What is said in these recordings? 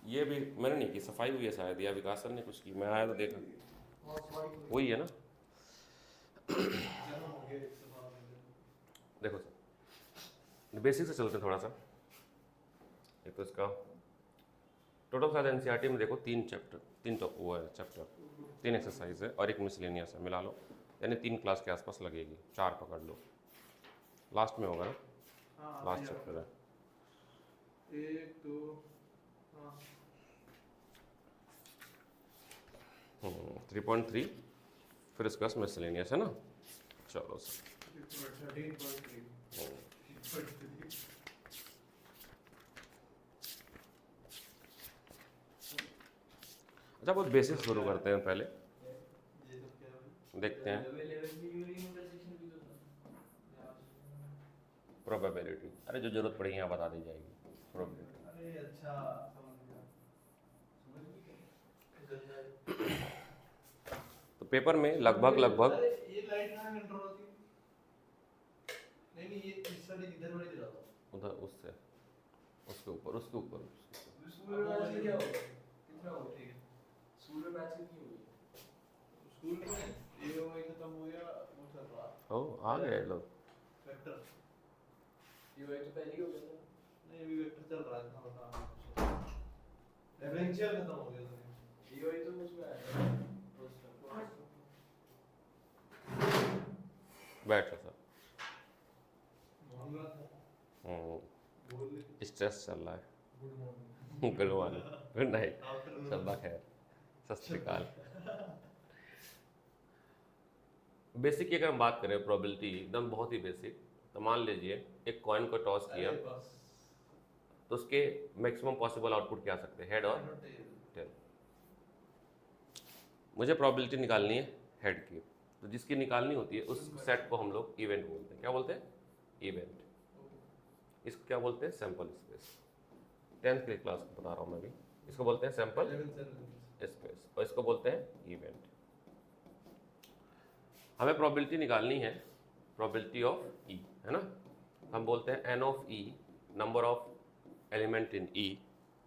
ये भी मैंने नहीं की, सफाई हुई है शायद, या विकास सर ने कुछ की, मैं आया तो देखा। वही है ना। देखो सर, बेसिक से चलते हैं थोड़ा सा। एक तो इसका टोटल शायद एनसीईआरटी में देखो 3 चैप्टर, 3 तो वो है चैप्टर, 3 एक्सरसाइज है और एक मिसलेनियस है, मिला लो यानी 3 क्लास के आसपास लगेगी, 4 पकड़ लो, लास्ट में होगा ना, लास्ट चैप्टर है। एक दो 3.3 फिर इसका मिसलेनियस है ना। चलो सर, 13.3 अच्छा बहुत बेसिक शुरू करते हैं पहले, देखते हैं प्रोबेबिलिटी। अरे जो जरूरत पड़ेगी यहाँ बता दी जाएगी प्रोबेबिलिटी। अरे अच्छा समझ गया, तो पेपर में लगभग अरे ये लाइट कहाँ कंट्रोल होती है? नहीं ये इस वाली इधर वाली दिला दो, उधर उससे उसके ऊपर उसके ऊपर स्कूल में आज क्या होगा, कितना होगा? ठीक है, स्कूल में मैच कितनी हुई? स्कूल में ये वही खत्म हो गया, वो चल रहा ओ आ गए लोग। वेक्टर, ये वेक्टर पहले ही हो गया था। नहीं अभी वेक्टर चल रहा है, इतना बता डिफरेंशियल खत्म हो गया था, ये वही तो उसमें आया बैठो सर। मामला था। स्ट्रेस चल रहा है। Good morning, good morning, good night, शब्बा खैर, सत श्री अकाल। बेसिक की अगर हम बात करें प्रोबेबिलिटी एकदम बहुत ही बेसिक, तो मान लीजिए एक कॉइन को टॉस किया तो उसके मैक्सिमम पॉसिबल आउटपुट क्या आ सकते हैं, हेड और टेल। मुझे प्रोबेबिलिटी निकालनी है हेड की, तो जिसकी निकालनी होती है उस सेट को हम लोग इवेंट बोलते हैं। क्या बोलते हैं? इवेंट। इसको क्या बोलते हैं? Sample space. 10th की क्लास को बता रहा हूँ मैं भी। इसको बोलते हैं सैंपल स्पेस और इसको बोलते हैं इवेंट। हमें प्रोबेबिलिटी निकालनी है, प्रोबेबिलिटी ऑफ ई, है ना। हम बोलते हैं N of E, number of element in E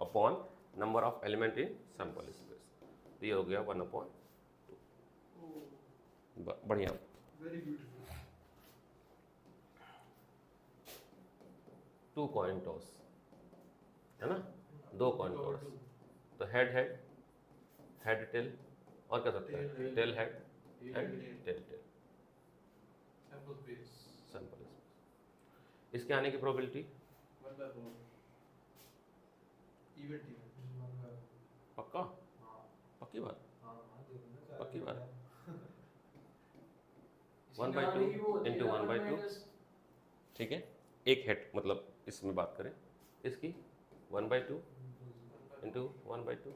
upon number of element in sample space. तो ये हो गया 1/2। बढ़िया, वेरी ब्यूटीफुल। 2 कॉइन टॉस है ना, 2 कॉइन टॉस, तो हेड हेड, हेड टेल, और क्या सकता है? Tail head and tail tail, sample space, sample space. इसके आने की प्रोबेबिलिटी इवेंट पक्का, पक्की बात, पक्की बात। 1/2 इंटू 1/2, ठीक है। एक हेड मतलब इसमें बात करें इसकी 1/2 इंटू 1/2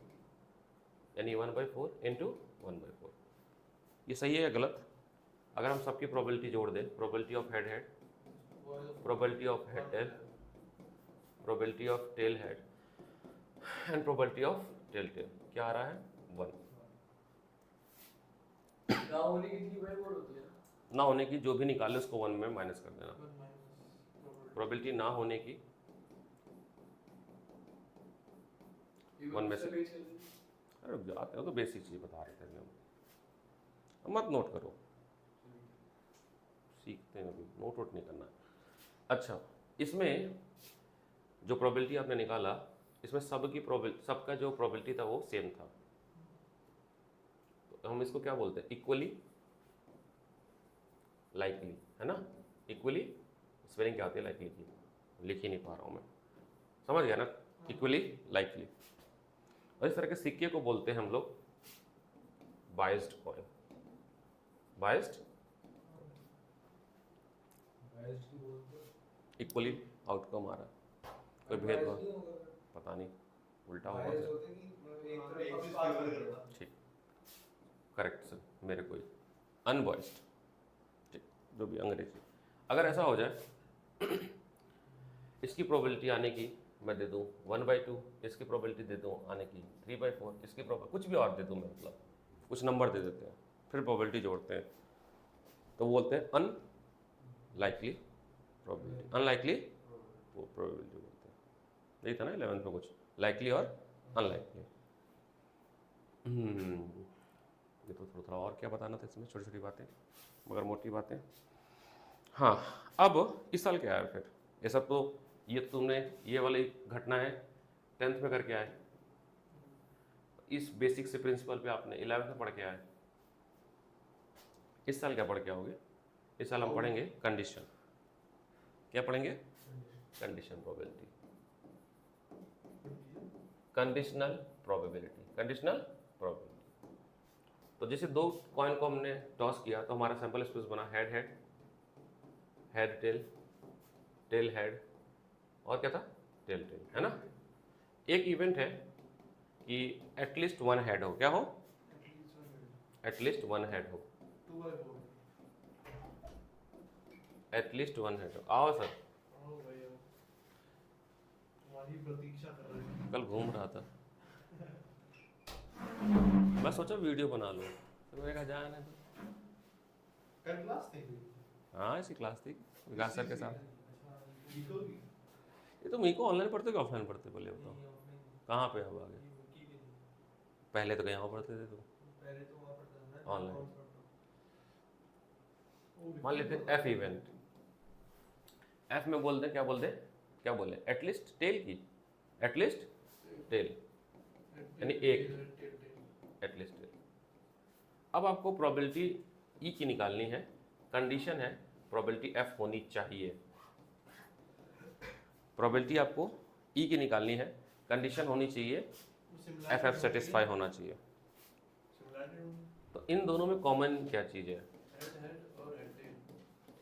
यानी 1/4 इंटू 1/4। ये सही है या गलत? अगर हम सबकी प्रोबेबिलिटी जोड़ दें, probability of head head, probability of head tail, probability of tail head and probability of tail tail, क्या आ रहा है? 1। ना होने की कितनी बार होती है? ना होने की जो भी निकाले उसको 1 में माइनस कर देना। प्रोबेबिलिटी ना होने की 1 में से, अरे रुक जाते हो, तो बेसिक चीज़ बता रहे थे हम, मत नोट करो, सीखते हैं अभी, नोट वोट नहीं करना है। अच्छा, इसमें जो प्रोबेबिलिटी आपने निकाला, इसमें सबका जो प्रोबेबिलिटी था वो सेम था, तो हम इसको क्या बोलते हैं? इक्वली लाइकली, है ना। इक्वली स्पेलिंग क्या होती है लाइकली की? लिख ही नहीं पा रहा हूँ मैं, समझ गया ना। Equally likely. और इस तरह के सिक्के को बोलते हैं हम लोग biased coin. Biased, equally outcome आ रहा है, कोई भेदभाव पता नहीं, उल्टा हुआ है। ठीक, करेक्ट सर, मेरे कोई अनबॉइस्ड, ठीक, जो भी अंग्रेजी। अगर ऐसा हो जाए इसकी प्रोबेबिलिटी आने की मैं दे दूँ 1/2, इसकी प्रोबेबिलिटी दे दूँ आने की 3/4, इसकी प्रोबेबिलिटी कुछ भी और दे दूँ मैं, मतलब कुछ नंबर दे देते हैं, फिर प्रोबेबिलिटी जोड़ते हैं, तो वो बोलते हैं अनलाइकली प्रोबेबिलिटी। अनलाइकली वो प्रोबेबिलिटी बोलते हैं। यही था ना 11th में कुछ, लाइकली और अनलाइकली। ये तो थोड़ा थोड़ा और क्या बताना था इसमें, छोटी छोटी बातें मगर मोटी बातें। हाँ, अब इस साल क्या है फिर, ये सब तो ये तुमने ये वाली घटना है 10th में करके आए, इस बेसिक से प्रिंसिपल पे आपने 11th में पढ़ के आए। इस साल क्या पढ़ के आओगे? इस साल हम पढ़ेंगे कंडीशन। क्या पढ़ेंगे? Condition probability, conditional probability, conditional probability. तो जैसे दो कॉइन को हमने टॉस किया तो हमारा सैंपल स्पेस बना head head, head tell, tail head, और क्या था? टेल टेल, है ना। एक इवेंट है कि एटलीस्ट वन हेड हो, क्या हो? एटलीस्ट वन हेड हो, एटलीस्ट वन हेड हो। आओ सर, प्रतीक्षा कर रहे हैं। कल घूम रहा था मैं सोचा वीडियो बना लूँ, तो मैंने कहा जाना है तो। कल क्लास थी? हाँ, ऐसी क्लास थी विकास सर के साथ। निकल गई। ये तो मेरे को ऑनलाइन पढ़ते कि ऑफलाइन पढ़ते, बोले बताओ कहाँ पे अब आगे? पहले तो कहीं पढ़ते थे तुम? पहले तो वहाँ पढ़ता था ऑनलाइन। मान लेते एफ इवेंट, एफ में बोल दे, क्या बोल दे, क्या बोले? एटलीस्ट टेल की, एटलीस्ट टेल यानी एक, एटलीस्ट टेल। अब आपको प्रोबेबिलिटी ई की निकालनी है, कंडीशन है प्रोबेबिलिटी एफ होनी चाहिए। प्रोबेबिलिटी आपको ई की निकालनी है, कंडीशन होनी चाहिए एफ एफ सेटिस्फाई होना चाहिए। तो इन दोनों में कॉमन क्या चीज़ है?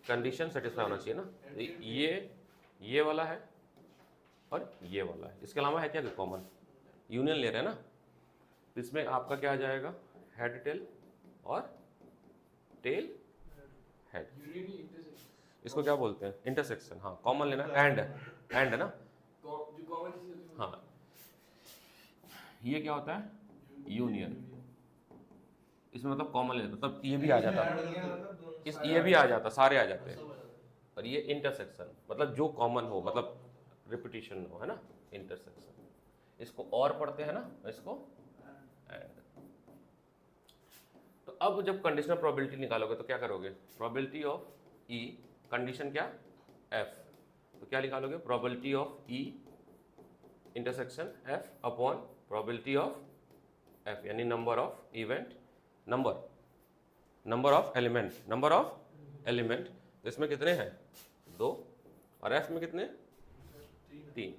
कंडीशन सेटिस्फाई होना चाहिए ना। तो ये वाला है और ये वाला है, इसके अलावा है क्या कॉमन? यूनियन ले रहे हैं ना, तो इसमें आपका क्या आ जाएगा? हेड टेल और टेल हेड। इसको क्या बोलते हैं? इंटरसेक्शन। हाँ, कॉमन लेना, एंड है ना। हाँ, ये क्या होता है? यूनियन। इसमें मतलब कॉमन लेता, तब ये भी आ जाता, इस ये भी आ जाता, सारे आ जाते हैं। और ये इंटरसेक्शन मतलब जो कॉमन हो, मतलब रिपीटिशन हो, है ना, इंटरसेक्शन। इसको और पढ़ते हैं ना, इसको एंड। तो अब जब कंडीशनल प्रोबेबिलिटी निकालोगे तो क्या करोगे? प्रोबेबिलिटी ऑफ ई, कंडीशन क्या? एफ। तो क्या निकालोगे? Probability of E intersection F upon probability of F, यानी number of event, number of element, number of element. तो इसमें कितने हैं? 2, और एफ में कितने? 3।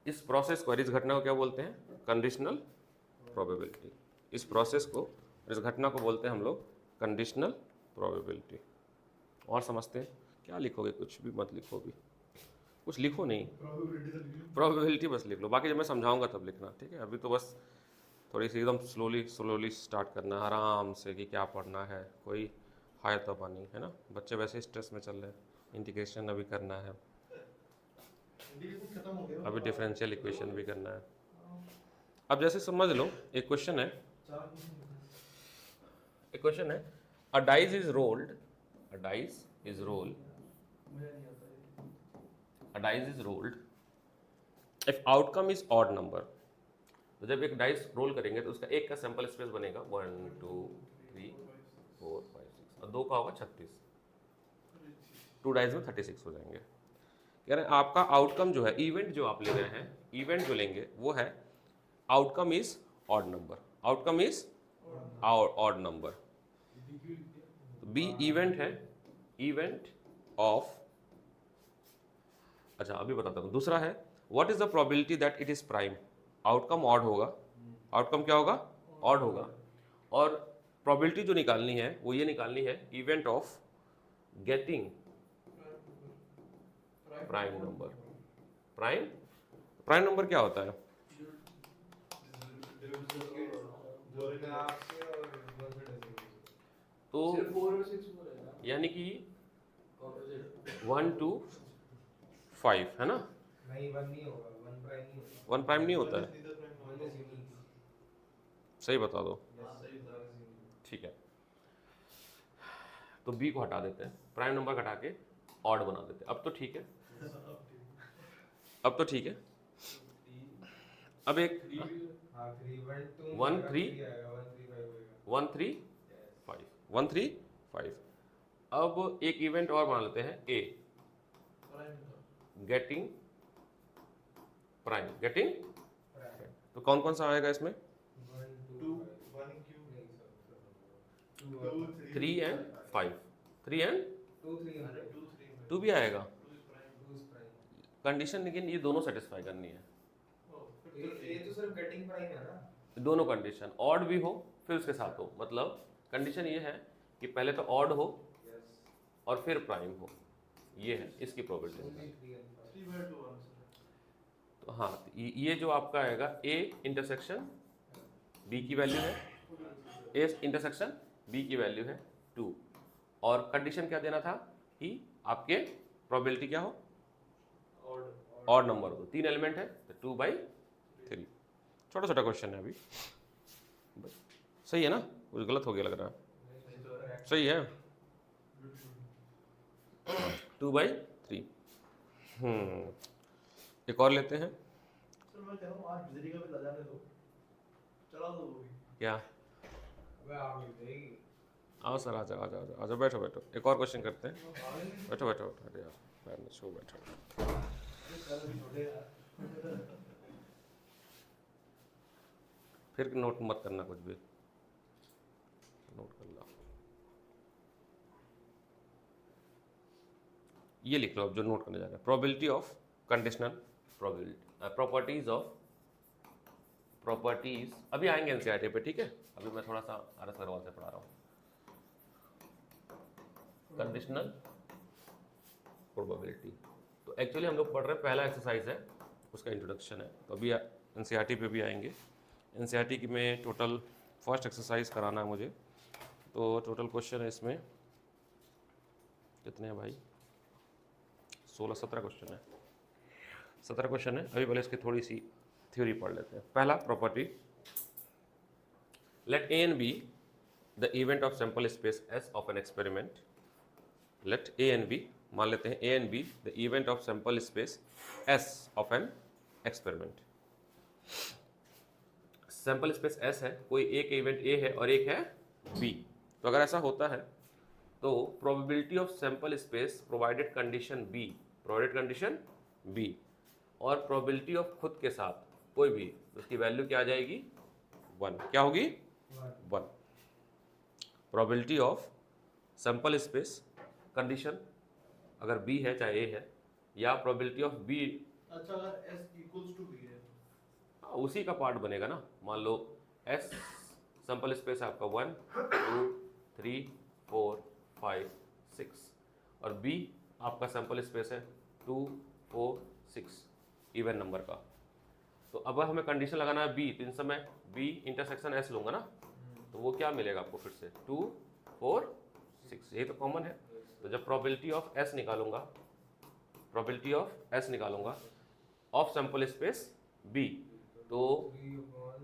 इस प्रोसेस को, इस घटना को क्या बोलते हैं? Conditional probability. इस प्रोसेस को, इस घटना को बोलते हैं हम लोग कंडीशनल प्रोबेबिलिटी। और समझते हैं? क्या लिखोगे? कुछ भी मत लिखो, भी कुछ लिखो नहीं, प्रोबेबिलिटी बस लिख लो, बाकी जब मैं समझाऊंगा तब लिखना, ठीक है? अभी तो बस थोड़ी सी एकदम स्लोली स्टार्ट करना है, आराम से, कि क्या पढ़ना है, कोई हाय तो पानी, है ना। बच्चे वैसे स्ट्रेस में चल रहे हैं, इंटीग्रेशन अभी करना है, अभी डिफरेंशियल इक्वेशन भी करना है। अब जैसे समझ लो, एक क्वेश्चन है, अ dice is rolled, a dice is rolled, a dice is rolled if outcome is odd number। तो जब एक डाइस रोल करेंगे तो उसका एक का सैंपल स्पेस बनेगा 1 2 3 4 5 6, और 2 का होगा 36। 2 डाइस में 36 हो जाएंगे। कह रहे हैं आपका आउटकम जो है, इवेंट जो आप ले रहे हैं, इवेंट जो लेंगे वो है outcome is odd number, outcome is odd number. B event है, इवेंट ऑफ, अच्छा अभी बताता हूँ। दूसरा है what is the probability that it is prime, outcome odd होगा, आउटकम क्या होगा? ऑड होगा। और प्रोबेबिलिटी जो निकालनी है वो ये निकालनी है event of getting prime number. Prime number क्या होता है? तो यानी कि 1 to 5, है ना। नहीं, 1 नहीं होगा, 1 प्राइम नहीं होगा। 1 प्राइम नहीं होता है, 1 इज यूनिक। सही बता दो। यस, ठीक है, तो बी को हटा देते हैं, प्राइम नंबर हटा के ऑड बना देते हैं। अब तो ठीक है, अब तो ठीक है। अब एक हाँ 3 1 2 1 3 आएगा 1 3 5 होएगा 1 3 5 1 3 5। अब एक इवेंट और मान लेते हैं ए, गेटिंग प्राइम, गेटिंग। तो कौन कौन सा आएगा इसमें? 3 एंड 5, 3 एंड 2 भी आएगा कंडीशन, लेकिन ये दोनों सेटिस्फाई करनी है, ये तो सिर्फ गेटिंग प्राइम है ना। दोनों कंडीशन, ऑड भी हो फिर उसके साथ हो, मतलब कंडीशन ये है कि पहले तो ऑड हो और फिर प्राइम हो, ये है इसकी प्रोबेबिलिटी। तो हाँ, ये जो आपका आएगा ए इंटरसेक्शन बी की वैल्यू है, ए इंटरसेक्शन बी की वैल्यू है 2, और कंडीशन क्या देना था कि आपके प्रोबेबिलिटी क्या हो, ऑड नंबर हो, 3 एलिमेंट है तो 2/3। छोटा छोटा क्वेश्चन है अभी, सही है ना? कुछ गलत हो गया लग रहा है, सही है 2/3। एक और लेते हैं। सर मैं कह रहा हूँ आज बिजली का बिल आ जाने दो, चला दो वो भी। क्या? अबे आ गई। आओ सर, आ जाओ आ जाओ आ जाओ आ जाओ, बैठो बैठो, एक और क्वेश्चन करते हैं। बैठो बैठो बैठो, अरे यार पैर में छो, बैठो। फिर नोट मत करना कुछ भी, नोट कर लो। ये लिख लो अब जो नोट करने जा रहे हैं, probability of conditional probability, properties अभी आएंगे एनसीईआरटी पे, ठीक है? अभी मैं थोड़ा सा आरएस अग्रवाल से पढ़ा रहा हूँ। कंडीशनल प्रोबेबिलिटी तो एक्चुअली हम लोग पढ़ रहे हैं, पहला एक्सरसाइज है उसका इंट्रोडक्शन है, तो अभी एनसीईआरटी पे भी आएंगे। एनसीईआरटी की में टोटल फर्स्ट एक्सरसाइज कराना है मुझे, तो टोटल क्वेश्चन है इसमें कितने हैं भाई? 16-17 क्वेश्चन है, 17 क्वेश्चन है। अभी पहले इसकी थोड़ी सी थ्योरी पढ़ लेते हैं। पहला property, let A and B the event of sample space S of an experiment. Let A and B, मान लेते हैं A and B the event of sample space S of an experiment. Sample space S है, कोई एक event A है और एक है बी। तो अगर ऐसा होता है तो probability of sample space provided condition B, provided condition B, और प्रोबेबिलिटी ऑफ खुद के साथ कोई भी, उसकी वैल्यू क्या आ जाएगी? 1। क्या होगी? 1। Probability of sample space condition अगर बी है चाहे ए है, या प्रोबेबिलिटी ऑफ बी, अच्छा अगर s इक्वल्स टू b है उसी का पार्ट बनेगा ना। मान लो एस सैंपल स्पेस है आपका 1 2 3 4 5 6, और बी आपका सैंपल स्पेस है 2 4 6, इवन नंबर का। तो अब हमें कंडीशन लगाना है बी, तो इन समय बी इंटरसेक्शन एस लूंगा ना, तो वो क्या मिलेगा आपको फिर से 2 4 6, यही तो कॉमन है। तो जब प्रोबेबिलिटी ऑफ एस निकालूंगा, प्रोबेबिलिटी ऑफ एस निकालूंगा ऑफ सैंपल स्पेस बी, तो 3 1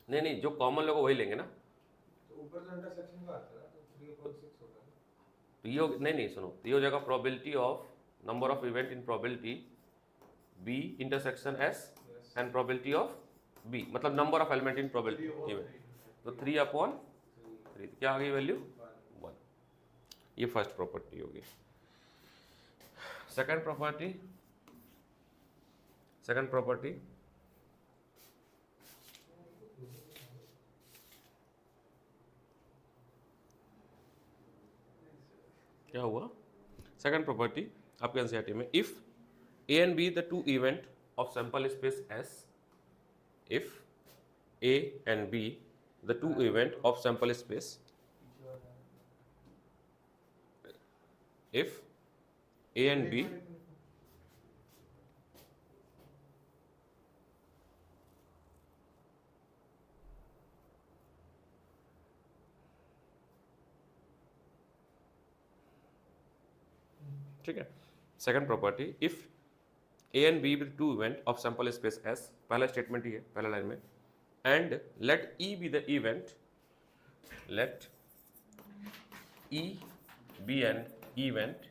2 नहीं जो कॉमन लोग वही लेंगे ना। तो ऊपर जो इंटरसेक्शन का आता है तो 3/6 होगा। तो ये नहीं सुनो, तो ये हो जाएगा probability of number of event in probability B intersection S and probability of B, मतलब number of element in probability event, तो 3/3, क्या आ गई वैल्यू? 1। ये फर्स्ट प्रॉपर्टी होगी। सेकंड प्रॉपर्टी, क्या हुआ? सेकंड प्रॉपर्टी आपके एनसीईआरटी में, if A and B the two event of sample space S, if A and B the two event of sample space, if A and B ठीक है। Second property, if A and B with two event of sample space S, पहला statement ही है पहला line में, and let E be the event, let E be an event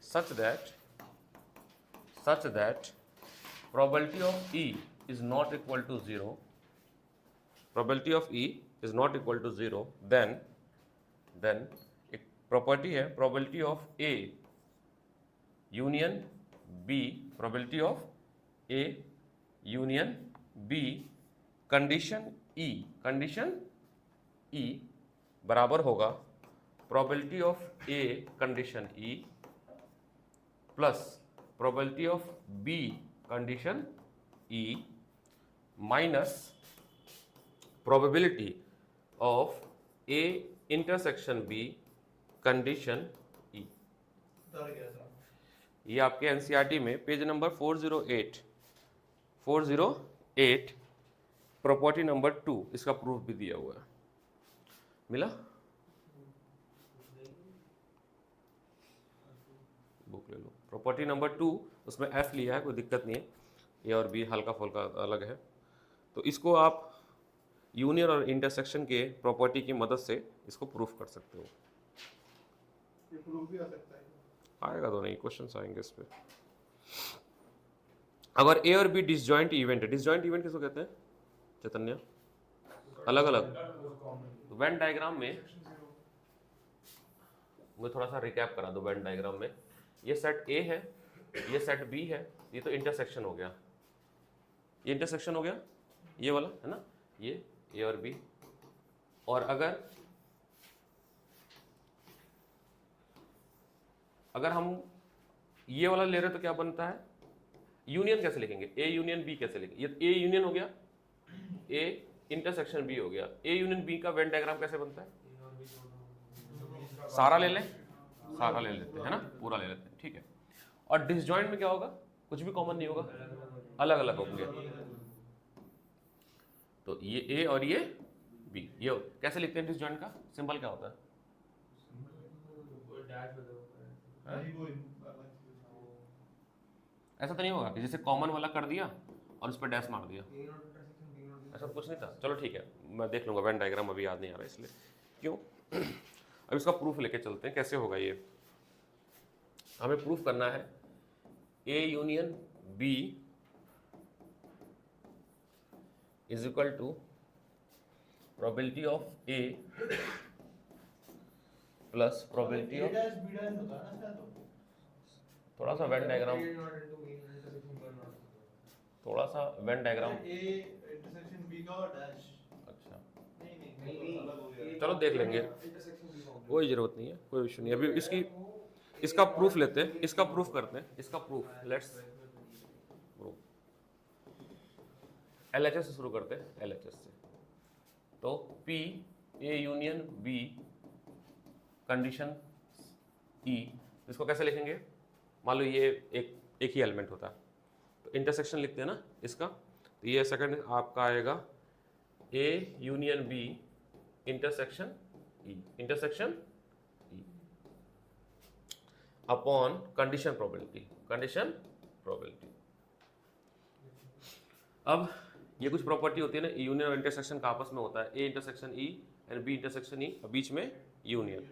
such that such that probability of E is not equal to 0, probability of E is not equal to 0, then एक property है probability of A union B, probability of A union B condition E बराबर होगा probability of A condition E plus probability of B condition E minus probability of A intersection B condition E। डर गया था। ये आपके NCERT में page number 408 property number 2 इसका proof भी दिया हुआ है, मिला? बुक ले लो, प्रॉपर्टी नंबर 2 उसमें एफ लिया है, कोई दिक्कत नहीं है, ए और बी हल्का फुल्का अलग है, तो इसको आप यूनियन और इंटरसेक्शन के प्रॉपर्टी की मदद से इसको प्रूफ कर सकते हो। ये प्रूफ भी आ सकता है। आएगा तो नहीं, क्वेश्चंस आएंगे इस पे। अगर ए और बी डिसजॉइंट इवेंट है, डिसजॉइंट इवेंट किसको कहते हैं चैतन्य? अलग अलग। वेन डायग्राम में मुझे थोड़ा सा रिकैप करा दो। वेन डायग्राम में ये सेट ए है, ये सेट बी है, ये तो इंटरसेक्शन हो गया, ये इंटरसेक्शन हो गया, ये वाला है ना, ये ए और बी। और अगर हम ये वाला ले रहे तो क्या बनता है? यूनियन कैसे लिखेंगे? ए यूनियन बी कैसे लिखेंगे? ये ए यूनियन हो गया, ए इंटरसेक्शन बी हो गया। ए यूनियन बी का वेन डायग्राम कैसे बनता है? सारा ले लें, सारा ले लेते हैं, है ना, पूरा ले लेते हैं, ठीक है। और डिसजॉइंट में क्या होगा? कुछ भी कॉमन नहीं होगा, अलग अलग होंगे। तो ये ए और ये बी, ये कैसे लिखते हैं? डिसजॉइंट का सिंबल क्या होता है? ऐसा तो नहीं होगा कि जैसे कॉमन वाला कर दिया और उस पर डैश मार दिया, ऐसा तो कुछ नहीं था। चलो ठीक है, मैं देख लूंगा, वेन डायग्राम अभी याद नहीं आ रहा इसलिए। क्यों? अब इसका प्रूफ लेके चलते हैं, कैसे होगा ये। हमें प्रूफ करना है A union B is equal to probability of A plus probability of, थोड़ा सा वेन डायग्राम, थोड़ा सा Venn diagram. A intersection B का और डैश। अच्छा नहीं अलग हो गया। चलो देख लेंगे, कोई ज़रूरत नहीं है, कोई इशू नहीं। अभी इसका प्रूफ लेते हैं, इसका प्रूफ करते हैं, इसका प्रूफ लेट्स प्रूफ। एलएचएस से शुरू करते हैं, एलएचएस से। तो P A union B condition E, इसको कैसे लिखेंगे? मान लो ये एक ही एलिमेंट होता है तो इंटरसेक्शन लिखते हैं ना इसका, तो ये सेकंड आपका आएगा A union B intersection E, intersection E upon condition probability, condition probability. अब ये कुछ प्रॉपर्टी होती है ना, यूनियन और इंटरसेक्शन का आपस में होता है, A intersection E and B intersection E, बीच में यूनियन।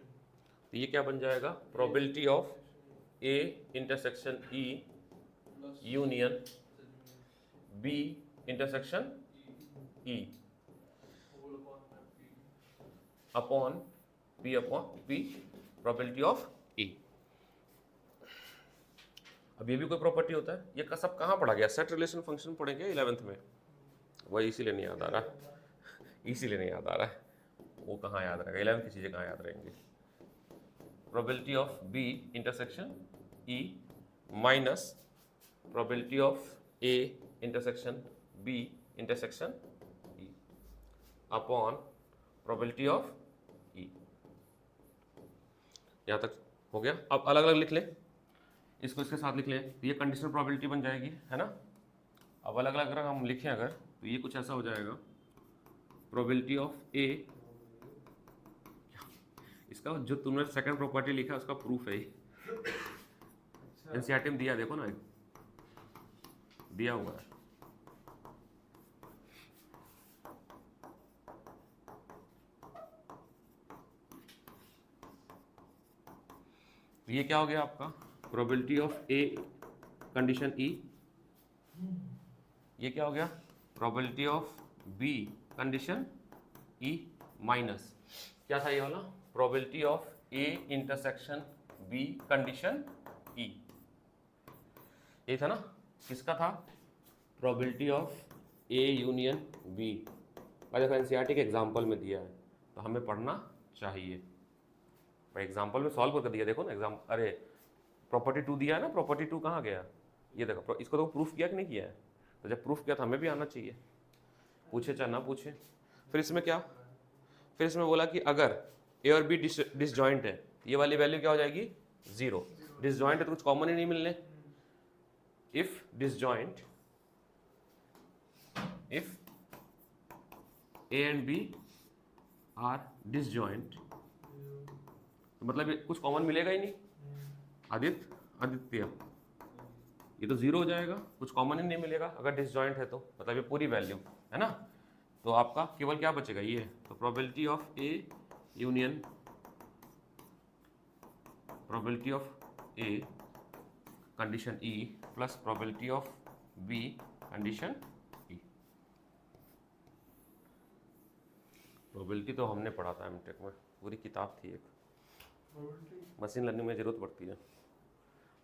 तो ये क्या बन जाएगा? Probability of A intersection E union B intersection E upon P probability of E. अब ये भी कोई प्रॉपर्टी होता है, ये सब कहाँ पढ़ा गया? सेट रिलेशन फंक्शन पढ़ेंगे 11th में, वही इसीलिए नहीं याद आ रहा, इसीलिए नहीं याद आ रहा है। वो कहाँ याद रहेगा? 11th की चीज़ें कहाँ याद रहेंगी? Probability of B intersection E minus probability of A intersection B intersection E upon probability of E. यहाँ तक हो गया। अब अलग अलग लिख लें, इसको इसके साथ लिख लें, तो ये कंडीशनल प्रोबेबिलिटी बन जाएगी, है ना। अब अलग अलग अगर हम लिखें अगर, तो ये कुछ ऐसा हो जाएगा, प्रोबेबिलिटी ऑफ ए, इसका जो तुमने सेकंड प्रॉपर्टी लिखा उसका प्रूफ है ये, एनसीईआरटी में दिया, देखो ना, दिया हुआ है। तो ये क्या हो गया आपका? Probability of A condition E, ये क्या हो गया probability of B condition E minus क्या था ये वाला probability of A intersection B condition E, ये था ना, किसका था probability of A union B. देखो एनसीईआरटी के एग्जाम्पल में दिया है तो हमें पढ़ना चाहिए। भाई एग्जाम्पल में सॉल्व कर दिया, देखो ना एग्जाम, अरे प्रॉपर्टी 2 दिया है ना, प्रॉपर्टी 2 कहाँ गया, ये देखो इसको तो प्रूफ किया कि नहीं किया है, तो जब प्रूफ किया तो हमें भी आना चाहिए, पूछे चाहे ना पूछे। फिर इसमें क्या, फिर इसमें बोला कि अगर ए और बी डिसजॉइंट है, ये वाली वैल्यू क्या हो जाएगी 0, डिसजॉइंट है तो कुछ कॉमन ही नहीं मिलने। If disjoint, if A and B are disjoint, तो मतलब ये कुछ कॉमन मिलेगा ही नहीं। आदित्य, ये तो 0 हो जाएगा, कुछ कॉमन ही नहीं मिलेगा अगर डिसजॉइंट है तो, मतलब ये पूरी वैल्यू है ना। तो आपका केवल क्या बचेगा ये, तो probability of A union probability of A condition E plus probability of B condition E. Probability तो हमने पढ़ा था एमटेक में, पूरी किताब थी एक, मशीन लर्निंग में जरूरत पड़ती है।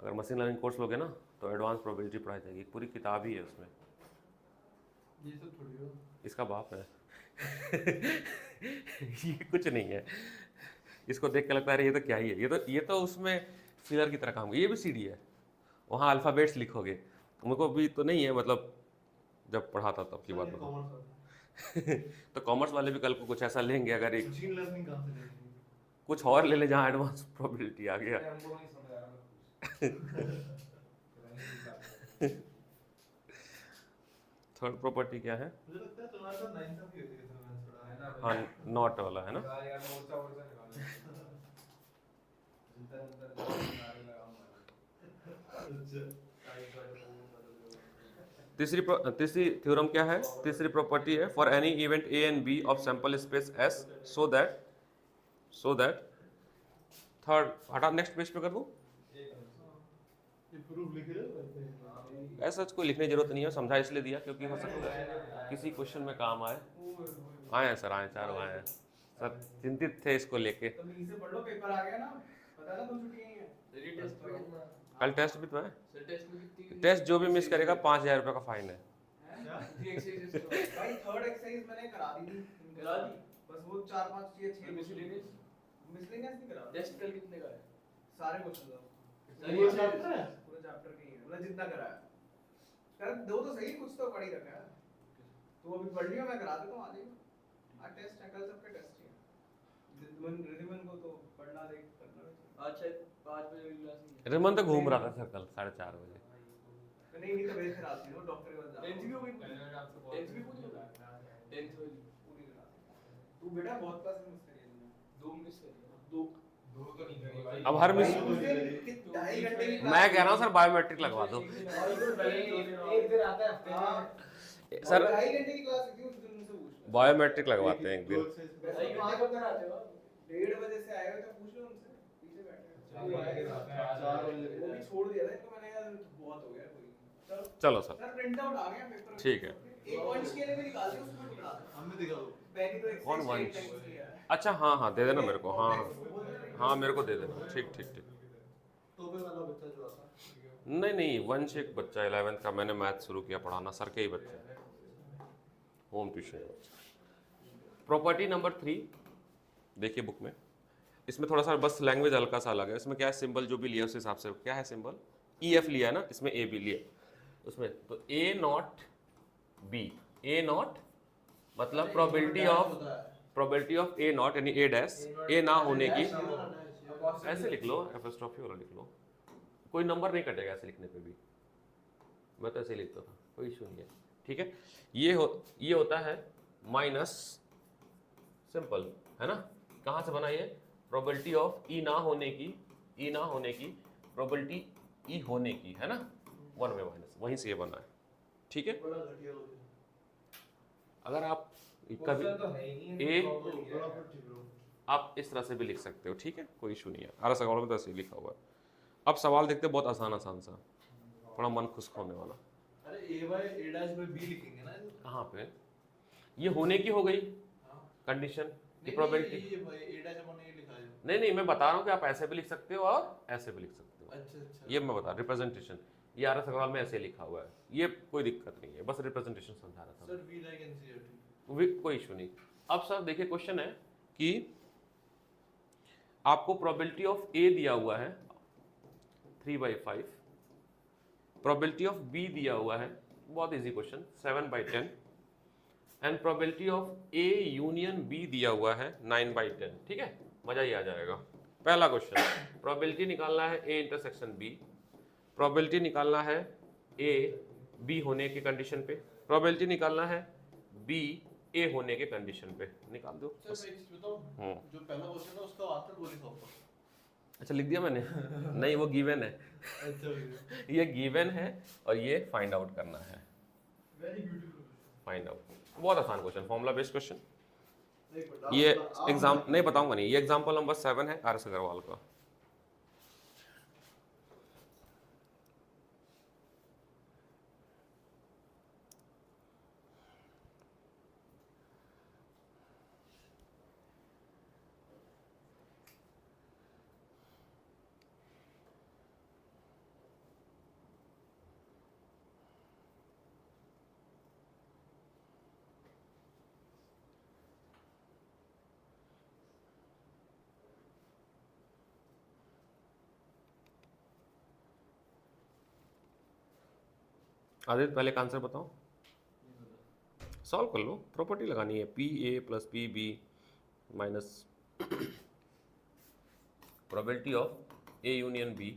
अगर मशीन लर्निंग कोर्स लोगे ना तो एडवांस प्रोबेबिलिटी पढ़ाई जाएगी, पूरी किताब ही है उसमें। ये सब थोड़ी हो, इसका बाप है ये कुछ नहीं है, इसको देख के लगता है अरे ये तो क्या ही है, ये तो उसमें फिलर की तरह काम, ये भी सीडी है, वहाँ अल्फ़ाबेट्स लिखोगे, उनको भी तो नहीं है, मतलब जब पढ़ा था तब की बात बता तो कॉमर्स वाले भी कल को कुछ ऐसा लेंगे, अगर एक मशीन लर्निंग कहाँ से लेंगे? कुछ और ले ले जहाँ एडवांस प्रोबेबिलिटी आ गया। हमको नहीं समझ आ रहा कुछ। थर्ड प्रॉपर्टी क्या है, मुझे लगता है तुम्हारे साथ 9 तक ही होती है, तुम्हें थोड़ा है ना हाँ नॉट वाला है ना। यार यार मोर्चा मोर्चा निकालो अंदर अंदर नारे लगाऊंगा। तीसरी थ्योरम क्या है, तीसरी प्रॉपर्टी है for any event A and B of sample space S so that third, हटा नेक्स्ट पेज पे कर दूं, ये प्रूफ लिख रहे हो? ऐसा कोई लिखने की जरूरत नहीं है, समझा इसलिए दिया क्योंकि हो सकता है किसी क्वेश्चन में काम आए। आए हैं सर, आए चारों आए हैं सर, चिंतित थे इसको लेके। तुम इसे पढ़ लो, पेपर आ गया ना, पता ना तुम छुट्टी नहीं है। टेस्ट पे कितना? कल टेस्ट भी तो है, सर टेस्ट में कितनी? टेस्ट जो भी मिस करेगा 5,000 रुपये का फाइन है। क्या? कितनी एक्सरसाइज भाई थर्ड एक्सरसाइज मैंने करा दी थी, करा दी? बस वो 4-5 ये 6 मिसलेनियस मिसलेनियस नहीं करा। टेस्ट कल कितने का है? सारे क्वेश्चन दो, पूरा चैप्टर है? पूरा चैप्टर के ही है, मतलब जितना करा है कर दो तो सही, कुछ तो पढ़ ही रखा है। तो अभी पढ़ लियो, मैं करा देता हूं, आ जाइए। आज टेस्ट है, कल सबके टेस्ट ही है। रिदमन को तो पढ़ना देख करना है। अच्छा 5 बजे की क्लास नहीं है। रिमन तो घूम रहा था सर कल 4:30 बजे। नहीं तो वेट खराब थी, वो डॉक्टर के पास जा। 10th भी हो गई? 10th भी पूरी हो गई? 10th वाली पूरी करा दी। तू बेटा बहुत क्लास मिस करी है तूने। 2 मिस कर दिया, 2 तो नहीं करी भाई। अब हर मिस, उस दिन 2.5 घंटे की मैं कह रहा हूँ सर बायोमेट्रिक लगवा दो एक दिन आता है हफ्ते में सर, 2.5 घंटे की क्लास थी, उस दिन मुझसे पूछ लो। बायोमेट्रिक लगवाते हैं एक दिन। सही कितने बजे आते हो? 1:30 बजे से आए हो तो पूछ लो उनसे, पीछे बैठे हैं। 4 बजे वो भी छोड़ दिया था इनको मैंने, यार बहुत हो गया कोई। चलो चलो सर सर प्रिंट आउट आ गया पेपर। ठीक है। एक पॉइंट्स के लिए भी निकाल दिया, उसमें निकाल दो। हमें दिखा दो। पहली तो कौन एक्सरसाइज वंश? 8 टाइम्स किया है। अच्छा हाँ हाँ दे देना मेरे को, हाँ हाँ मेरे को दे देना, ठीक ठीक ठीक। तोबे वाला बच्चा जो आता नहीं नहीं, वंश एक बच्चा 11th का, मैंने मैथ शुरू किया पढ़ाना, सर के ही बच्चे, होम ट्यूशन। प्रॉपर्टी नंबर 3 देखिए बुक में, इसमें थोड़ा सा बस लैंग्वेज हल्का सा अलग है। इसमें क्या है, सिंबल जो भी लिया उस हिसाब से क्या है, सिंबल EF लिया है ना, इसमें A भी लिया उसमें, तो A not B, A not मतलब प्रोबेबिलिटी ऑफ A नॉट यानी A डैश, A ना होने की, ऐसे लिख लो, एपोस्ट्रोफी वाला लिख लो, कोई नंबर नहीं कटेगा ऐसे लिखने पे भी, मैं तो ऐसे ही लिखता था, कोई इशू नहीं है, ठीक है। ये होता है माइनस सिंपल, है ना, कहाँ से बना ये, प्रोबेबिलिटी ऑफ E ना होने की, प्रोबेबिलिटी E होने की, है ना, 1 में माइनस, वहीं से ये बना है, ठीक है। बड़ा घटिया हो गया। अगर आप कभी आप इस तरह से भी लिख सकते हो, ठीक है, कोई इशू नहीं है, आर सवाल में तो ऐसे ही लिखा हुआ है। अब सवाल देखते हैं बहुत आसान सा, थोड़ा मन खुश होने वाला। अरे a by a dash by b लिखेंगे ना इसको? कहाँ पे? ये होने की हो गई हाँ। कंडीशन की नहीं, प्रोबेबिलिटी। ये भाई a dash अपन ने ये लिखा है। नहीं नहीं, मैं बता रहा हूँ कि आप ऐसे भी लिख सकते हो और ऐसे भी लिख सकते हो। अच्छा अच्छा। ये मैं बता, रिप्रेजेंटेशन ये आर एस अग्रवाल में ऐसे लिखा हुआ है, ये कोई दिक्कत नहीं है, बस रिप्रेजेंटेशन समझा रहा था। Sir we like NCERT. कोई इशू नहीं। अब सर देखिए क्वेश्चन है कि आपको प्रोबेबिलिटी ऑफ ए दिया हुआ है 3/5, प्रोबेबिलिटी ऑफ बी दिया हुआ है, बहुत easy question 7/10, and probability of A union B दिया हुआ है 9/10। ठीक है, मजा ही आ जाएगा। पहला क्वेश्चन, प्रोबेबिलिटी निकालना है ए इंटरसेक्शन बी, प्रोबेबिलिटी निकालना है ए बी होने की कंडीशन पे, प्रोबेबिलिटी निकालना है बी ए होने के कंडीशन पे। निकाल दो सर मैं एक चीज बताऊं, जो पहला क्वेश्चन है उसका आंसर बोली सॉल्व कर। अच्छा लिख दिया मैंने? नहीं वो गिवन है, अच्छा ये गिवन है और ये फाइंड आउट करना है। Very beautiful. फाइंड आउट बहुत आसान क्वेश्चन, फॉर्मूला बेस्ड क्वेश्चन। नहीं बता, ये आप एग्जाम बताइए। नहीं बताऊंगा नहीं, ये एग्जाम्पल नंबर 7 है आर एस अग्रवाल का। आदित्य पहले का आंसर बताओ, सॉल्व कर लो। प्रॉपर्टी लगानी है, P A plus P B minus probability of A union B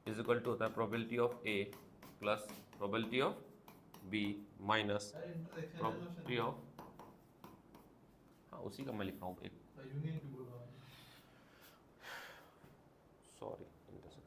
is equal to होता है probability of A plus probability of B minus अरे इंटरसेक्शन प्रोबेबिलिटी ऑफ, हाँ उसी का मैं लिखा हूँ एक, यूनियन की बोल रहा हूं। Sorry intersection.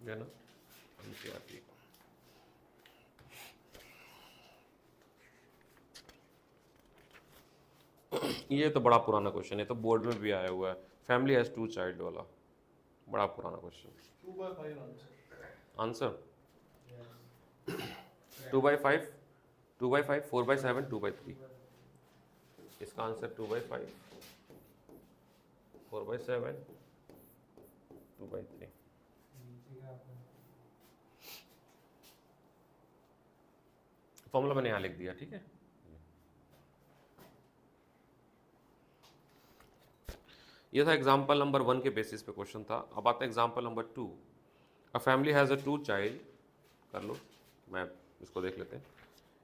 है ना NCERT। ये तो बड़ा पुराना क्वेश्चन है, तो बोर्ड में भी आया हुआ है, फैमिली हैज 2 चाइल्ड वाला, बड़ा पुराना क्वेश्चन। 2/5 आंसर। आंसर 2/5, 2/5, 4/7, 2/3। इसका आंसर 2/5, 4/7, 2/3। फॉर्मूला मैंने यहाँ लिख दिया, ठीक है। ये था एग्जाम्पल नंबर 1 के बेसिस पे क्वेश्चन था। अब आता है example number 2। A family has a 2 child, कर लो, मैं इसको देख लेते हैं।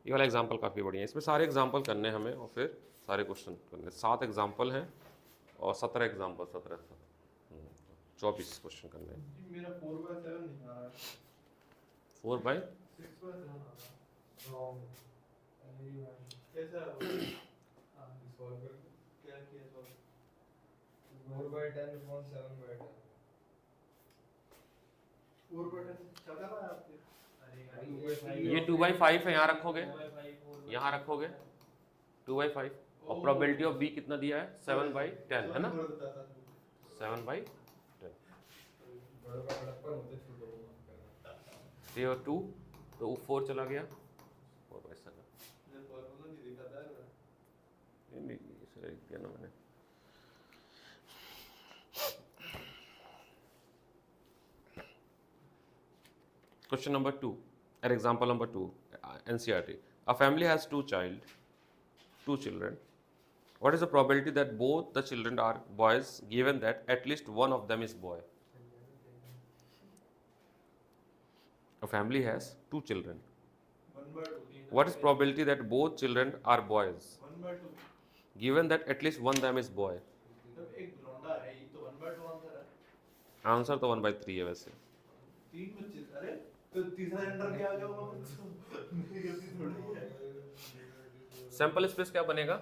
ये वाला एग्जाम्पल काफ़ी बढ़िया है, इसमें सारे एग्जाम्पल करने हैं हमें और फिर सारे क्वेश्चन करने। 7 एग्जाम्पल हैं और 17 एग्जाम्पल, 24 क्वेश्चन करने हैं। जी मेरा 4/7 नहीं आ रहा है। 4/, 6/7 आ रहा है। रॉन्ग। कैसा है? सॉल्व कर क्या किया सॉल्व? 4/10 upon 7/10। 4/10 चल रहा है आपके? ये 2/5 है, यहाँ रखोगे, यहाँ रखोगे 2/5 और प्रोबेबिलिटी ऑफ बी कितना दिया है 7/10 है ना, 7/10। बड़ों का बड़प्पन होते छोटों को मत करना। ये और 2 तो 4 चला गया, 4/7। ये फॉर्मूला नहीं दिखाता है। नहीं इसे लिख दिया ना मैंने। Question number 2, or example number 2, NCERT. A family has 2 children. What is the probability that both the children are boys, given that at least one of them is boy? A family has 2 children. 1/2। What is probability that both children are boys, 1/2। given that at least one of them is boy? जब एक लौंडा है, ये तो 1/2 answer तो 1/3 है वैसे। 3 बच्चे, अरे तो तीसरा जेंडर क्या आ गया होगा मुझसे? मेरी गलती थोड़ी है। सैंपल स्पेस क्या बनेगा?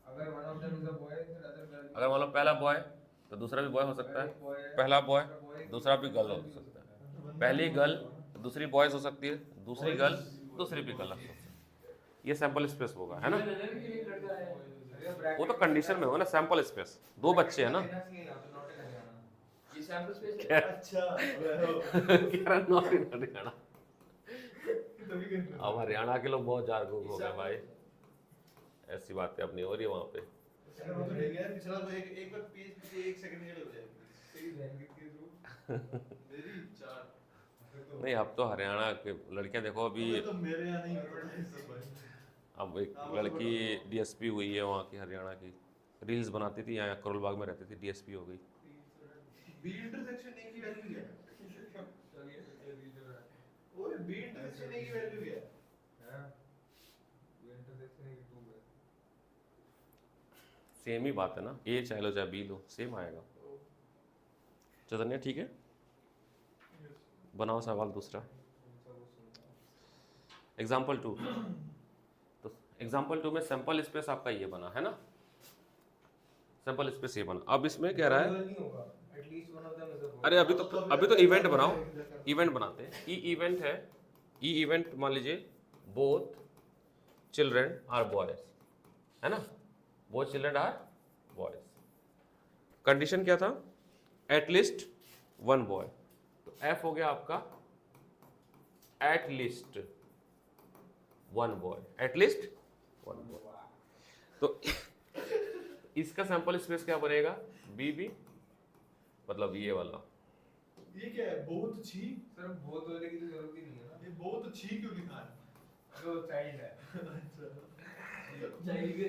अगर one of them is a boy फिर अदर गर्ल। अगर मान लो पहला बॉय तो दूसरा भी बॉय हो सकता है, पहला बॉय दूसरा भी गर्ल हो सकता है, पहली गर्ल दूसरी बॉयज हो सकती है, दूसरी गर्ल दूसरी भी गर्ल हो सकती है। ये सैंपल स्पेस होगा, है ना? वो तो कंडीशन में होगा ना, सैंपल स्पेस। दो बच्चे हैं ना। ये सैंपल स्पेस है। क्या अच्छा वो कह रहा नॉट इन हरियाणा। तभी कर अब हरियाणा के लोग बहुत जागरूक हो गए भाई, ऐसी बातें अब नहीं हो रही वहाँ पे। अरे वो तो ठीक है, पिछला तो एक बार पेज पीछे 1 सेकंड के लिए हो जाएगी। तेरी बहन कितनी है तू? मेरी 4। नहीं, अब तो हरियाणा के लड़कियां देखो अभी, अबे तो मेरे यहाँ नहीं होता है सब भाई। अब एक लड़की डीएसपी हुई है वहाँ की, हरियाणा की, रील्स बनाती थी, यहाँ करोल बाग में रहती थी, डीएसपी हो गई। बी इंटरसेक्शन ए की वैल्यू क्या है? ओए बी इंटरसेक्शन ए की वैल्यू क्या है? सेम ही बात है ना, ए चाहे लो चाहे बी लो, सेम आएगा। चतन्य ठीक है, बनाओ सवाल दूसरा। एग्जाम्पल 2, तो एग्जाम्पल 2 में सैंपल स्पेस आपका ये बना है ना, सैंपल स्पेस ये बना। अब इसमें कह रहा है, अरे अभी तो इवेंट बनाओ, इवेंट बनाते हैं। ई इवेंट है, ई इवेंट मान लीजिए बोथ चिल्ड्रन आर बॉयज, है ना, both children are boys. Condition क्या था? At least 1 boy. तो एफ हो गया आपका एटलीस्ट 1 बॉय, एटलीस्ट 1 बॉय। तो इसका सैंपल स्पेस क्या बनेगा? बी, मतलब ये वाला। ये क्या है? बहुत अच्छी। सर बहुत वाले की तो जरूरत ही नहीं है ना। ये बहुत अच्छी क्यों लिखा है? तो चाइल्ड है। अच्छा चाइल्ड के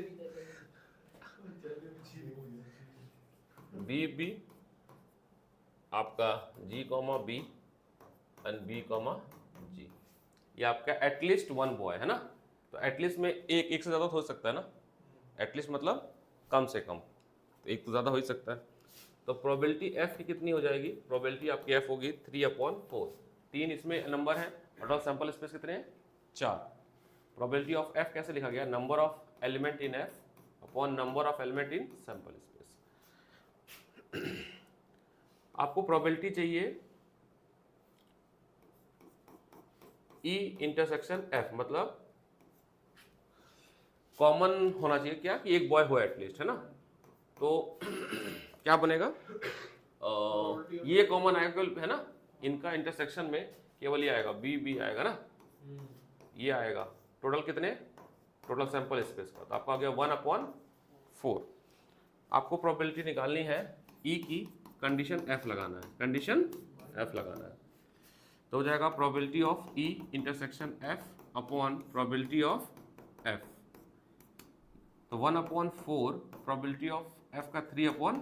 चलिए अच्छी हो गई। बी आपका G, B and B, G। ये आपका एटलीस्ट 1 बॉय है ना। तो एटलीस्ट में एक से ज़्यादा हो सकता है ना, एटलीस्ट मतलब कम से कम, तो एक तो ज़्यादा हो ही सकता है। तो प्रोबेबिलिटी F की कितनी हो जाएगी? प्रोबेबिलिटी आपकी F होगी 3/4। 3 इसमें नंबर है, और सैंपल स्पेस कितने हैं? 4। प्रोबेबिलिटी ऑफ F कैसे लिखा गया? Number of element in F upon number of element in sample space. आपको प्रोबेबिलिटी चाहिए E इंटरसेक्शन F, मतलब कॉमन होना चाहिए क्या कि एक बॉय हो एटलीस्ट, है ना। तो क्या बनेगा? ये कॉमन आएगा है ना, इनका इंटरसेक्शन में केवल ये आएगा, बी आएगा ना, ये आएगा। टोटल कितने? टोटल सैंपल स्पेस का, तो आपका आ गया 1/4। आपको प्रोबेबिलिटी निकालनी है ई की, कंडीशन F लगाना है, कंडीशन F लगाना है। तो हो जाएगा probability of E intersection F upon probability of F। तो 1/4 प्रोबेबिलिटी ऑफ F का 3/4,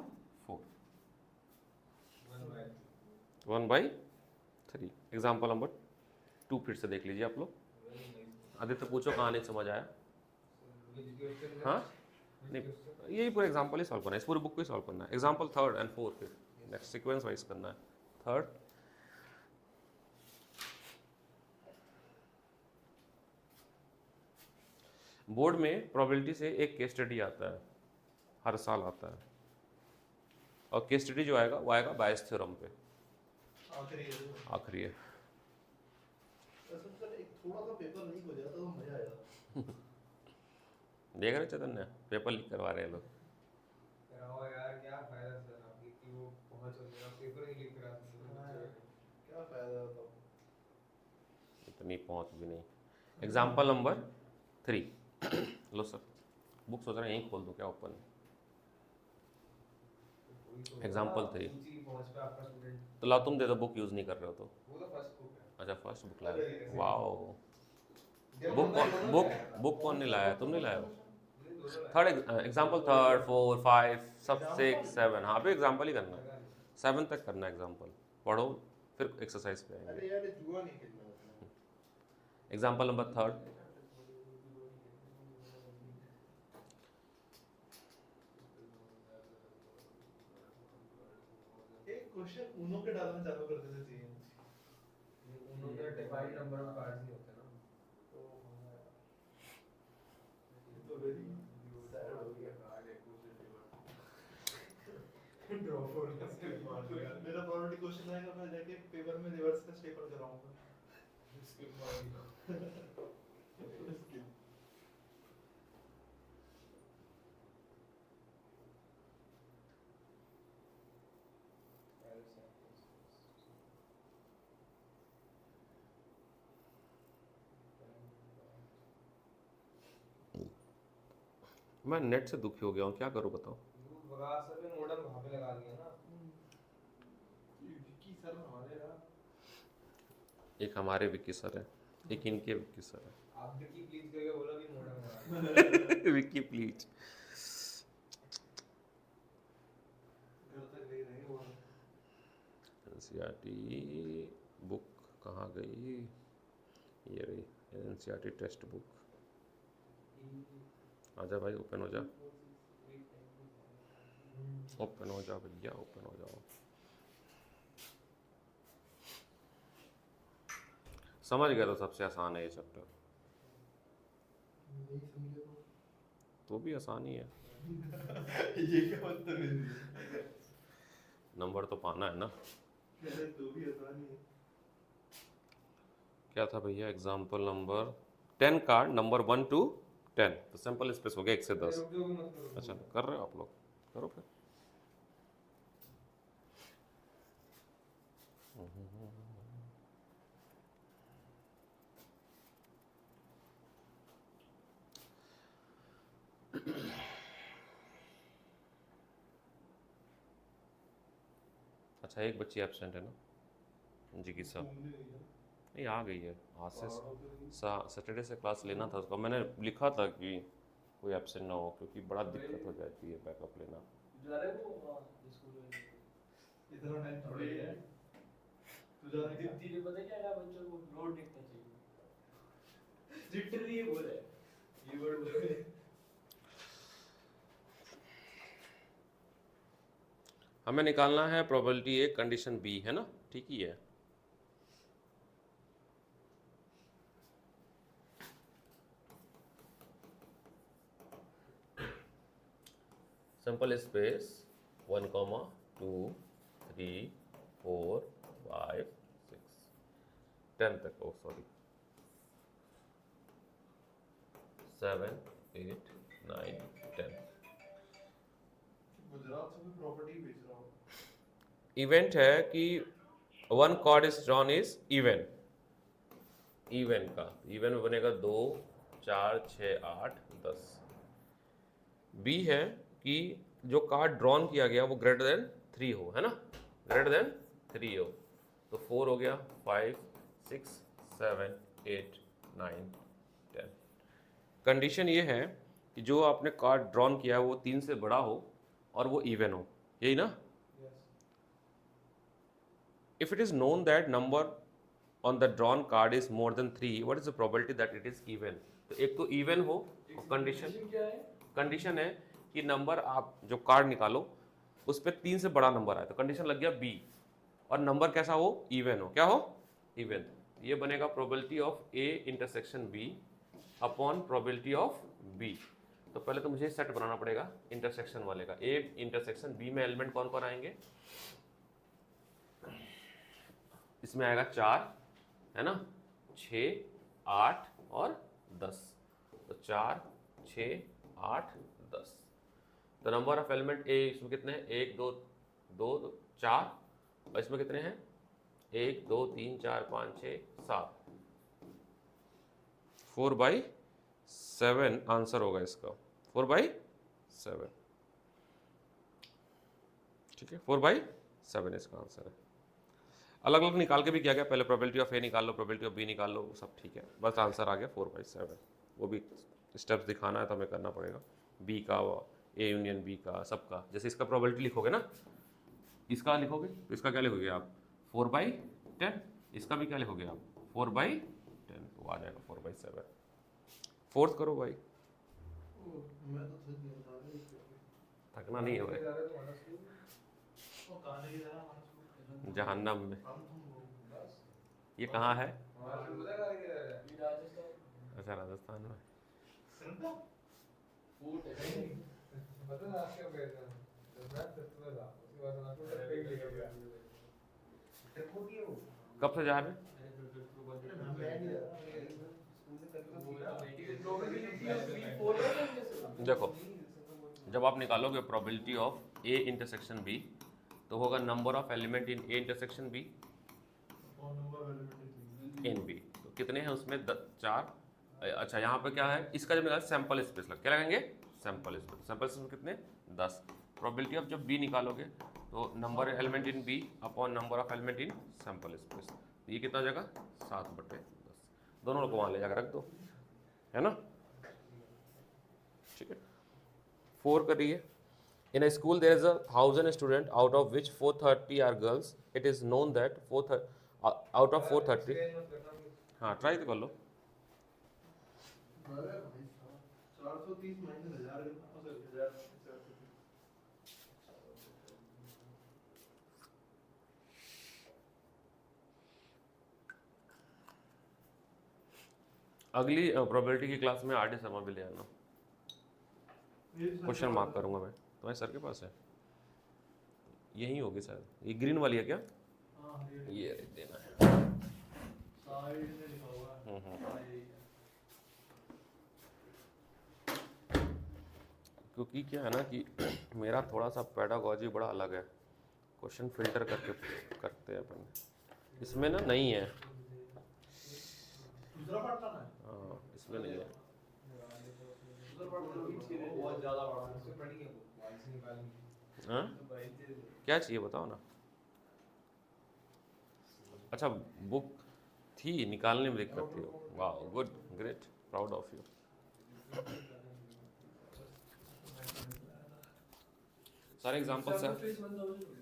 1/3। एग्जाम्पल नंबर 2 फिर से देख लीजिए आप लोग। आदित्य पूछो कहाँ नहीं समझ आया। हाँ नहीं, यही पूरा एग्जाम्पल ही सॉल्व करना है, इस पूरे बुक को ही सॉल्व करना है। एग्जाम्पल 3 और 4 फिर नेक्स्ट सीक्वेंस वाइज करना है। 3 बोर्ड में प्रोबेबिलिटी से एक केस स्टडी आता है, हर साल आता है, और केस स्टडी जो आएगा वो आएगा बायस थ्योरम पे, आखिरी है। सर एक थोड़ा सा पेपर लीक हो जाता तो मजा आएगा। देख रहे चैतन्य, पेपर लीक करवा रहे हैं लोग। कराओ यार, क्या फायदा सर आपकी कि वो पहुंच हो गया, पेपर ही लीक करा सकते। क्या फायदा तो? इतनी पहुंच भी नहीं। एग्जाम्पल नंबर 3 लो सर, बुक सोच रहे हैं यहीं खोल दूं क्या ओपन? एग्जाम्पल 3 पहुंच पे आपका स्टूडेंट। तो ला तुम दे दो, बुक यूज़ नहीं कर रहे हो तो। वो तो फर्स्ट बुक है। अच्छा फर्स्ट बुक लाया, वाओ। बुक कौन नहीं लाया? तुम नहीं लाए हो? थर्ड एग्जाम्पल 3, 4, 5 सब 6, 7, हाँ अभी एग्जाम्पल ही करना है, 7 तक करना है एग्जाम्पल। पढ़ो फिर एक्सरसाइज पे आएंगे। अरे यार जुआ नहीं खेलना है। एग्जाम्पल नंबर 3, एक क्वेश्चन उनो के डालना चालू कर देना चाहिए। उन्होंने डिफाइंड नंबर ऑफ कार्ड्स नहीं होते ना। तो वेरी सैड हो गया। ड्रॉप हो गया मार दिया। मेरा प्रोबेबिलिटी क्वेश्चन आएगा, मैं जाके पेपर में रिवर्स का स्टेपल कराऊंगा। स्किप मार दिया। मैं नेट से दुखी हो गया हूँ, क्या करूँ बताओ। बगास सर ने मॉडल वहां पे लगा दिया ना। विक्की सर हमारे यार। एक हमारे विक्की सर है, एक इनके विक्की सर है। आप विक्की प्लीज करके बोला कि मॉडल लगा। विक्की प्लीज। घर तक गई नहीं वो। एनसीईआरटी बुक कहाँ गई, ये रही एनसीईआरटी टेक्स्ट बुक। आजा भाई, ओपन हो जा, ओपन हो जा भैया, ओपन हो जाओ। समझ गया तो सबसे आसान है ये चैप्टर, नहीं समझे तो भी आसान ही है। ये क्या मतलब है? नंबर तो पाना है ना। तो भी आसान ही है। क्या था भैया example number 10 card number 1 to 10, तो सिंपल स्पेस हो गया 1 से 10। अच्छा कर रहे हो आप लोग, करो फिर। अच्छा एक बच्ची एब्सेंट है ना, जी की साहब नहीं आ गई है, आज से सैटरडे से क्लास लेना था उसका। मैंने लिखा था कि कोई एब्सेंट ना हो, क्योंकि बड़ा दिक्कत हो जाती है बैकअप लेना। जा रहे वो स्कूल में इतना टाइम थोड़ी है। तू जा रहा है? तुझे पता क्या है, बच्चों को रोड दिखना चाहिए, लिटरली ये बोल है, ये वर्ड बोल है। हमें निकालना है प्रोबेबिलिटी ए कंडीशन बी, है ना, ठीक ही है। सिंपल स्पेस 1, 2, 3, 4, 5, 6, 10 तक, ओ सॉरी 7, 8, 9, 10। गुजरात से भी प्रॉपर्टी बेच रहा हूँ। इवेंट है कि 1 card is drawn is even, even का इवन में बनेगा 2, 4, 6, 8, 10। बी है कि जो कार्ड ड्रॉन किया गया वो ग्रेटर देन 3 हो, है ना, ग्रेटर देन 3 हो। तो 4 हो गया, 5, 6, 7, 8, 9, 10। कंडीशन ये है कि जो आपने कार्ड ड्रॉन किया है वो 3 से बड़ा हो और वो इवन हो, यही ना। If it is known that number on the drawn card is more than 3, what is the probability that it is even? तो एक तो even हो, कंडीशन क्या है? कंडीशन है कि नंबर आप जो कार्ड निकालो उस पर 3 से बड़ा नंबर आए, तो कंडीशन लग गया बी, और नंबर कैसा हो, इवन हो, क्या हो, इवन। ये बनेगा probability of A intersection B upon probability of B. तो पहले तो मुझे सेट बनाना पड़ेगा इंटरसेक्शन वाले का। ए इंटरसेक्शन बी में एलिमेंट कौन कौन आएंगे, इसमें आएगा 4, है ना, 6, 8 और 10। तो 4, 6, 8, 10। तो नंबर ऑफ एलिमेंट ए इसमें कितने हैं, 1, 2, 2, 4, और इसमें कितने हैं, 1, 2, 3, 4, 5, 6, 7। 4/7 आंसर होगा इसका, 4/7, ठीक है, 4/7 इसका आंसर है। अलग अलग निकाल के भी किया गया, पहले प्रोबेबिलिटी ऑफ ए निकाल लो, प्रोबेबिलिटी ऑफ बी निकाल लो, सब ठीक है, बस आंसर आ गया 4/7। वो भी स्टेप्स दिखाना है तो हमें करना पड़ेगा, बी का, ए यूनियन बी का, सबका। जैसे इसका प्रोबेबिलिटी लिखोगे ना, इसका लिखोगे तो इसका क्या लिखोगे आप, 4/10। इसका भी क्या लिखोगे आप, 4/10, तो आ जाएगा 4/7। फोर्थ करो भाई, मैं तो थक गया था। थकना नहीं है भाई। वो कहां ले जा रहा है? जहन्नम में। हम तुम बस ये कहाँ है? हमारे को पता है क्या है ये राजस्थान अच्छा, राजस्थान में। सुनता फूट है नहीं पता है आज क्या कहता है जब मैं फेस्टिवल था उसके बाद मैं तो कहीं लेके गया ट्रिप होती है वो कब से जा रहे हैं? मैं नहीं स्कूल से करके वो सीखा प्रोबेबिलिटी ऑफ बी 4 है जैसे देखो, जब आप निकालोगे probability of A intersection B, तो होगा number of element in A intersection B upon number element in B. तो कितने हैं उसमें? 4। अच्छा, यहाँ पे क्या है इसका? जब निकाल सैंपल स्पेस लग, क्या लगेंगे? Sample space. सैंपल स्पेस में कितने? 10। प्रोबेबिलिटी ऑफ जब बी निकालोगे तो number element in B upon number of element in sample space. ये कितना जगह? 7/10। दोनों को वहाँ ले जाकर रख दो, है ना? ठीक है। 4 करिए। In a school there is 1,000 students, out of which 430 are girls. It is known that out of 430, हाँ ट्राई तो कर लो। 430 माइनस 1000 कितना? 1000 अगली प्रोबेबिलिटी की क्लास में आर डी शर्मा भी ले आना। क्वेश्चन मार्क करूंगा मैं। तुम्हारे सर के पास है? यही होगी शायद। ये ग्रीन वाली है क्या? हां ये देना है। साइड में लिखा हुआ है क्योंकि क्या है ना कि मेरा थोड़ा सा पेडागॉजी बड़ा अलग है। क्वेश्चन फिल्टर करके करते हैं अपन। इसमें ना नहीं है। दूसरा पढ़ता ना हाँ, इसमें नहीं है। दूसरा पढ़ता बहुत ज्यादा पढ़ा है उससे पढ़ी है वो वाइस निकालनी हाँ, क्या चाहिए बताओ ना। अच्छा, बुक थी, निकालने में दिक्कत थी। वाह, good, great, proud of you. सारे एग्जांपल्स हैं। सरफेस 1000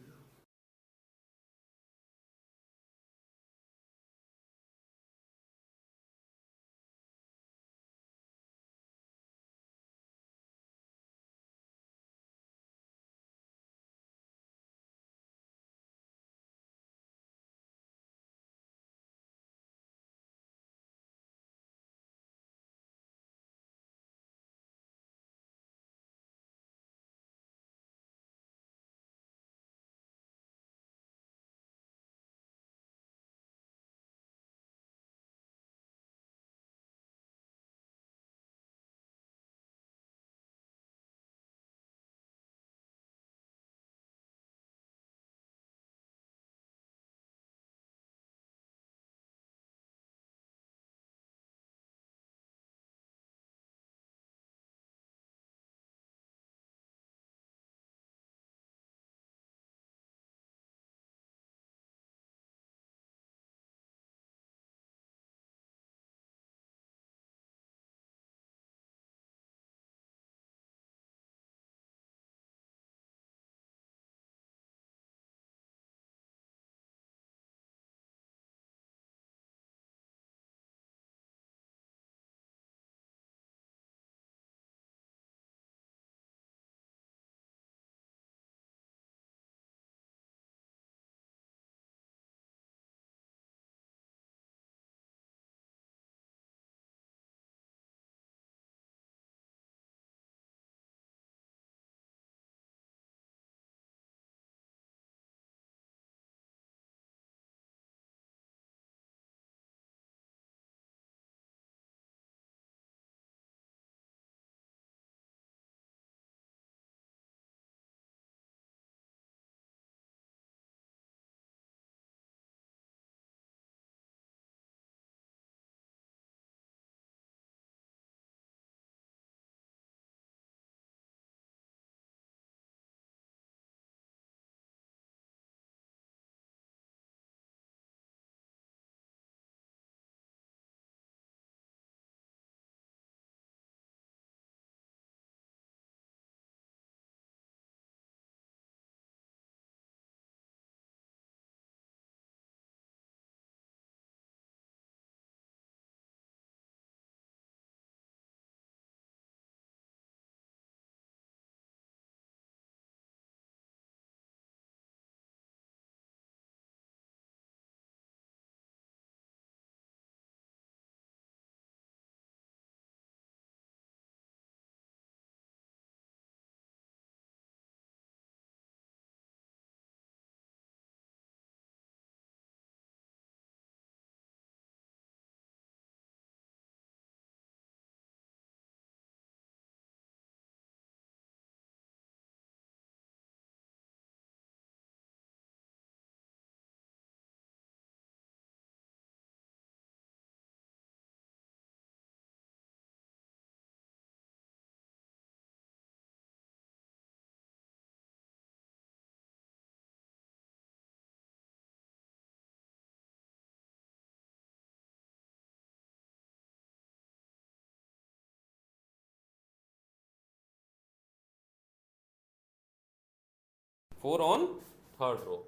4 ऑन थर्ड रो,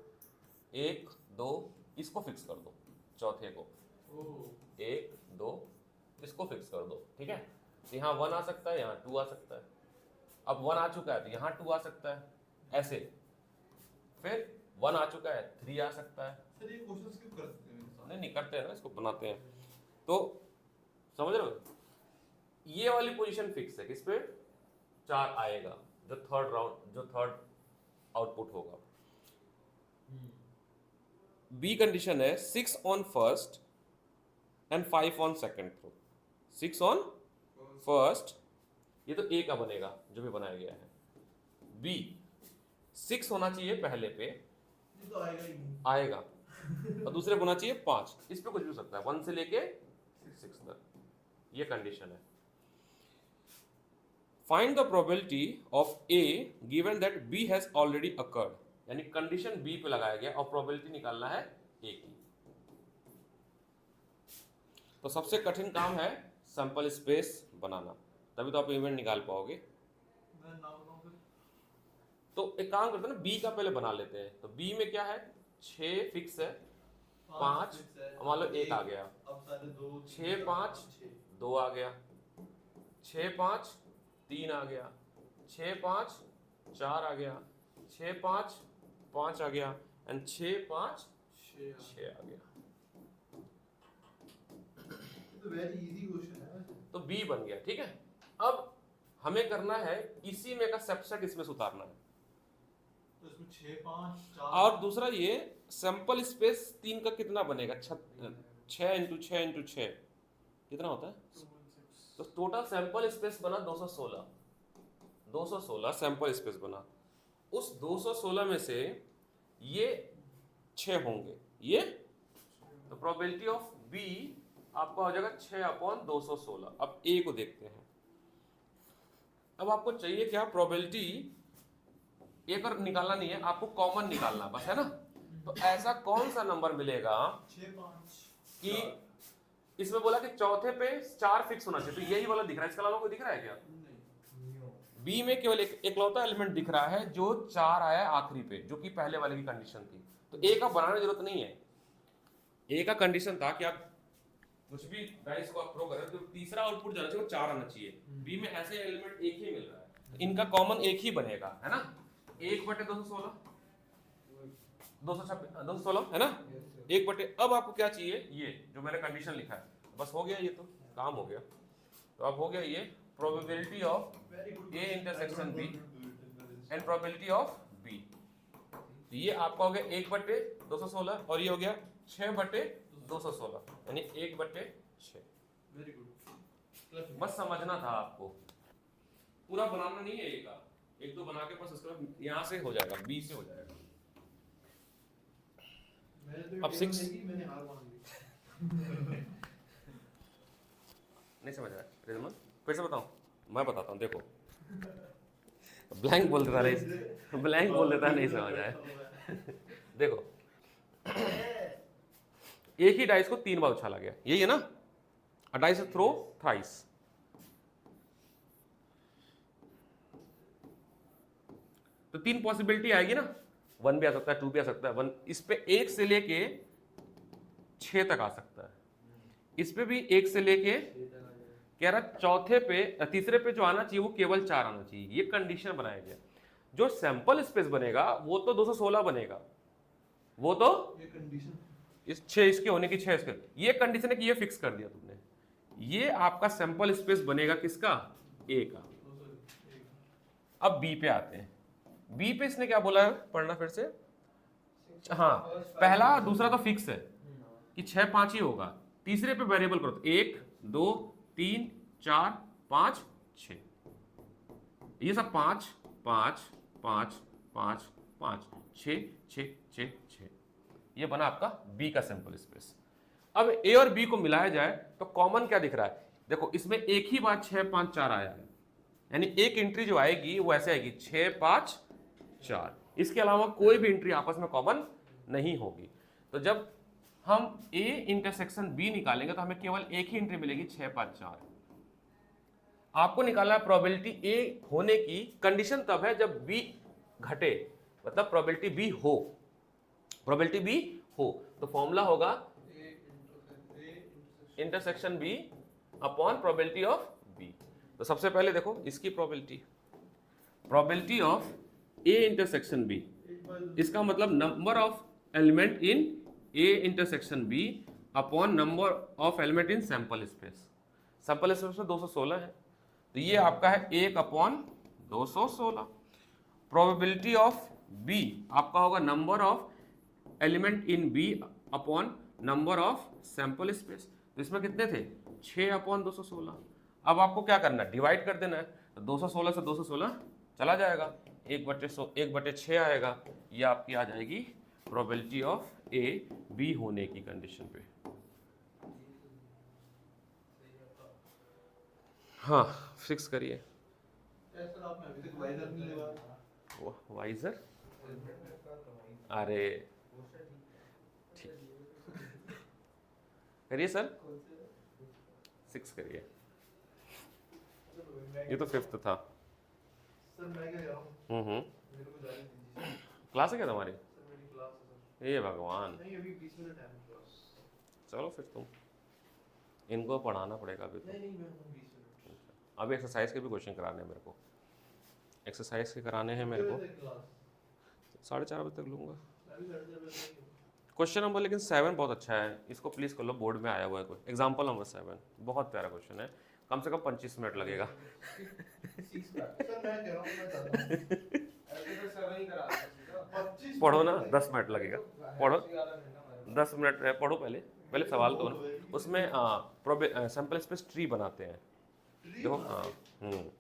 1 2 इसको फिक्स कर दो, चौथे को 1 2 इसको फिक्स कर दो, ठीक है। तो यहाँ 1 आ सकता है, यहाँ 2 आ सकता है। अब 1 आ चुका है तो यहाँ 2 आ सकता है, ऐसे। फिर 1 आ चुका है, 3 आ सकता है। सर ये क्वेश्चन स्किप कर सकते हैं? नहीं करते हैं ना, इसको बनाते हैं। तो समझ रहे हो, ये वाली पोजीशन फिक्स है, किस पे 4 आएगा, जो थर्ड आउटपुट होगा। बी कंडीशन है 6 on first and 5 on second throw. 6 on first, ये तो ए का बनेगा जो भी बनाया गया है। बी 6 होना चाहिए पहले पे, ये तो आएगा ही नहीं। आएगा, और दूसरे होना चाहिए 5। इस पे कुछ भी हो सकता है, 1 से लेके 6 तक, ये कंडीशन है। Find the probability of A given that B has already occurred, यानी कंडीशन बी पे लगाया गया और प्रोबेबिलिटी निकालना है ए की। तो सबसे कठिन काम है सैंपल स्पेस बनाना, तभी तो आप इवेंट निकाल पाओगे। मैं नाम बताऊं फिर? तो एक काम करते हैं ना, बी का पहले बना लेते हैं। तो बी में क्या है, 6 फिक्स है, 5 फिक्स है। मान लो 1 आ गया, अब सारे 2 6 5 2 आ गया, 6 5 3 आ गया, 6 5 4 आ गया, 6 5 5 आ गया, एंड 6 5 6 आ गया। तो वेरी इजी क्वेश्चन है वैसे। तो बी बन गया, ठीक है। अब हमें करना है इसी में का सबसेट इसमें से उतारना है। तो इसमें 6 5 4 और दूसरा ये सैंपल स्पेस 3 का कितना बनेगा, 6 × 6 × 6 कितना होता है। तो टोटल सैंपल स्पेस बना 216 सैंपल स्पेस बना। उस 216 में से ये 6 होंगे, ये तो प्रोबेबिलिटी ऑफ बी आपका हो जाएगा 6/216। अब ए को देखते हैं। अब आपको चाहिए क्या, प्रोबेबिलिटी एक और निकालना नहीं है, आपको कॉमन निकालना बस, है ना। तो ऐसा कौन सा नंबर मिलेगा 6 5 कि इसमें बोला कि चौथे पे 4 फिक्स होना चाहिए, तो यही वाला दिख रहा है, इसके अलावा कोई दिख रहा है क्या। बी में केवल एकलौता एलिमेंट दिख रहा है जो 4 आया आखिरी पे, जो कि पहले वाले की कंडीशन थी। तो ए का बनाने की जरूरत नहीं है। ए का कंडीशन था कि आप कुछ भी डाइस को आप थ्रो करें तो तीसरा आउटपुट जाना चाहिए, वो 4 आना चाहिए। बी में ऐसे एलिमेंट एक ही मिल रहा है, तो इनका कॉमन एक ही बनेगा, है ना। 1/216 216 है ना, 1/। अब आपको क्या चाहिए, ये जो मैंने कंडीशन लिखा है, बस हो गया, ये तो काम हो गया। तो अब हो गया ये probability of A intersection B and probability of B. तो ये आपका हो गया 1/216 और ये हो गया 6/216, यानी 1/6। Very good. बस समझना था आपको, पूरा बनाना नहीं है। ए का एक दो बना के बस उसके बाद यहाँ से हो जाएगा, बी से हो जाएगा। मैंने अब तो 6 मैंने हार मान ली। नहीं समझ रहा रिजमन, फिर से बताऊं, मैं बताता हूँ। देखो ब्लैंक बोल देता नहीं, ब्लैंक बोल देता नहीं समझ आया। देखो एक ही डाइस को 3 बार उछाला गया, यही है ना। A dice throw thrice. तो 3 पॉसिबिलिटी आएगी ना, 1 भी आ सकता है, 2 भी आ सकता है। 1 इस पे 1 से लेके 6 तक आ सकता है, इस पे भी 1 से लेके कह रहा चौथे पे तीसरे पे जो आना चाहिए वो केवल 4 आना चाहिए। ये कंडीशन बनाया गया। जो सैंपल स्पेस बनेगा वो तो 216 बनेगा, वो तो ये कंडीशन इस 6 इसके होने की 6 इसके, ये कंडीशन है कि ये फिक्स कर दिया तुमने। ये आपका सैंपल स्पेस बनेगा किसका, ए का। अब बी पे आते हैं। बी पे इसने क्या बोला है, पढ़ना फिर से। हाँ, पहला दूसरा तो फिक्स है कि 6 5 ही होगा। तीसरे पे वेरिएबल करो, 1 2 3 4 5 6, ये सब 5 5 5 5 5 6 6 6 6, ये बना आपका बी का सैंपल स्पेस। अब ए और बी को मिलाया जाए तो कॉमन क्या दिख रहा है, देखो इसमें एक ही बार 6 5 4 आया है, यानी एक एंट्री जो आएगी वो ऐसे आएगी 6 5 4। इसके अलावा कोई भी एंट्री आपस में कॉमन नहीं होगी। तो जब हम ए इंटरसेक्शन बी निकालेंगे तो हमें केवल एक ही एंट्री मिलेगी 6 5 4। आपको निकालना है प्रोबेबिलिटी ए होने की। कंडीशन तब है जब बी घटे, मतलब प्रोबेबिलिटी बी हो, प्रोबेबिलिटी बी हो, तो फॉर्मूला होगा intersection B upon probability of B. तो सबसे पहले देखो इसकी probability of A intersection B, इसका मतलब number of element in A intersection B upon number of element in sample space. Sample space में 216 है, तो ये आपका है 1 अपॉन 216। प्रोबेबिलिटी ऑफ बी आपका होगा number of element in B upon number of sample space. तो इसमें कितने थे 6 अपॉन 216। अब आपको क्या करना है, डिवाइड कर देना है। तो 216 से 216 चला जाएगा, 1/6 आएगा। ये आपकी आ जाएगी प्रोबेबिलिटी ऑफ ए बी होने की कंडीशन पे। हाँ फिक्स करिए। सर आपने अभी तक वाइजर नहीं लेवा। वाइजर, अरे ठीक करिए सर, 6 करिए। ये तो 5th था। सर मैं क्या कह रहा हूँ, मेरे को जाने दीजिए। क्लास है क्या तुम्हारी? सर मेरी क्लास है सर। हे भगवान, नहीं अभी 20 मिनट है क्लास। चलो फिर तुम इनको पढ़ाना पड़ेगा अभी तो। नहीं मैं हूँ 20 मिनट। अभी एक्सरसाइज के भी क्वेश्चन कराने हैं मेरे को, एक्सरसाइज के कराने हैं मेरे को। क्लास 4:30 बजे तक लूँगा अभी 4:30 बजे। क्वेश्चन नंबर, लेकिन 7 बहुत अच्छा है, इसको प्लीज़ कर लो, बोर्ड में आया हुआ है कोई। एग्जाम्पल नंबर 7 बहुत प्यारा क्वेश्चन है, कम से कम 25 मिनट लगेगा। सर मैं कह रहा हूँ मैं चाहता हूँ ऐसे तो सर नहीं करा सकते 25 पढ़ो ना, 10 मिनट लगेगा, पढ़ो 10 मिनट है, पढ़ो पहले पहले सवाल तो ना। उसमें सैंपल स्पेस ट्री बनाते हैं, देखो। हाँ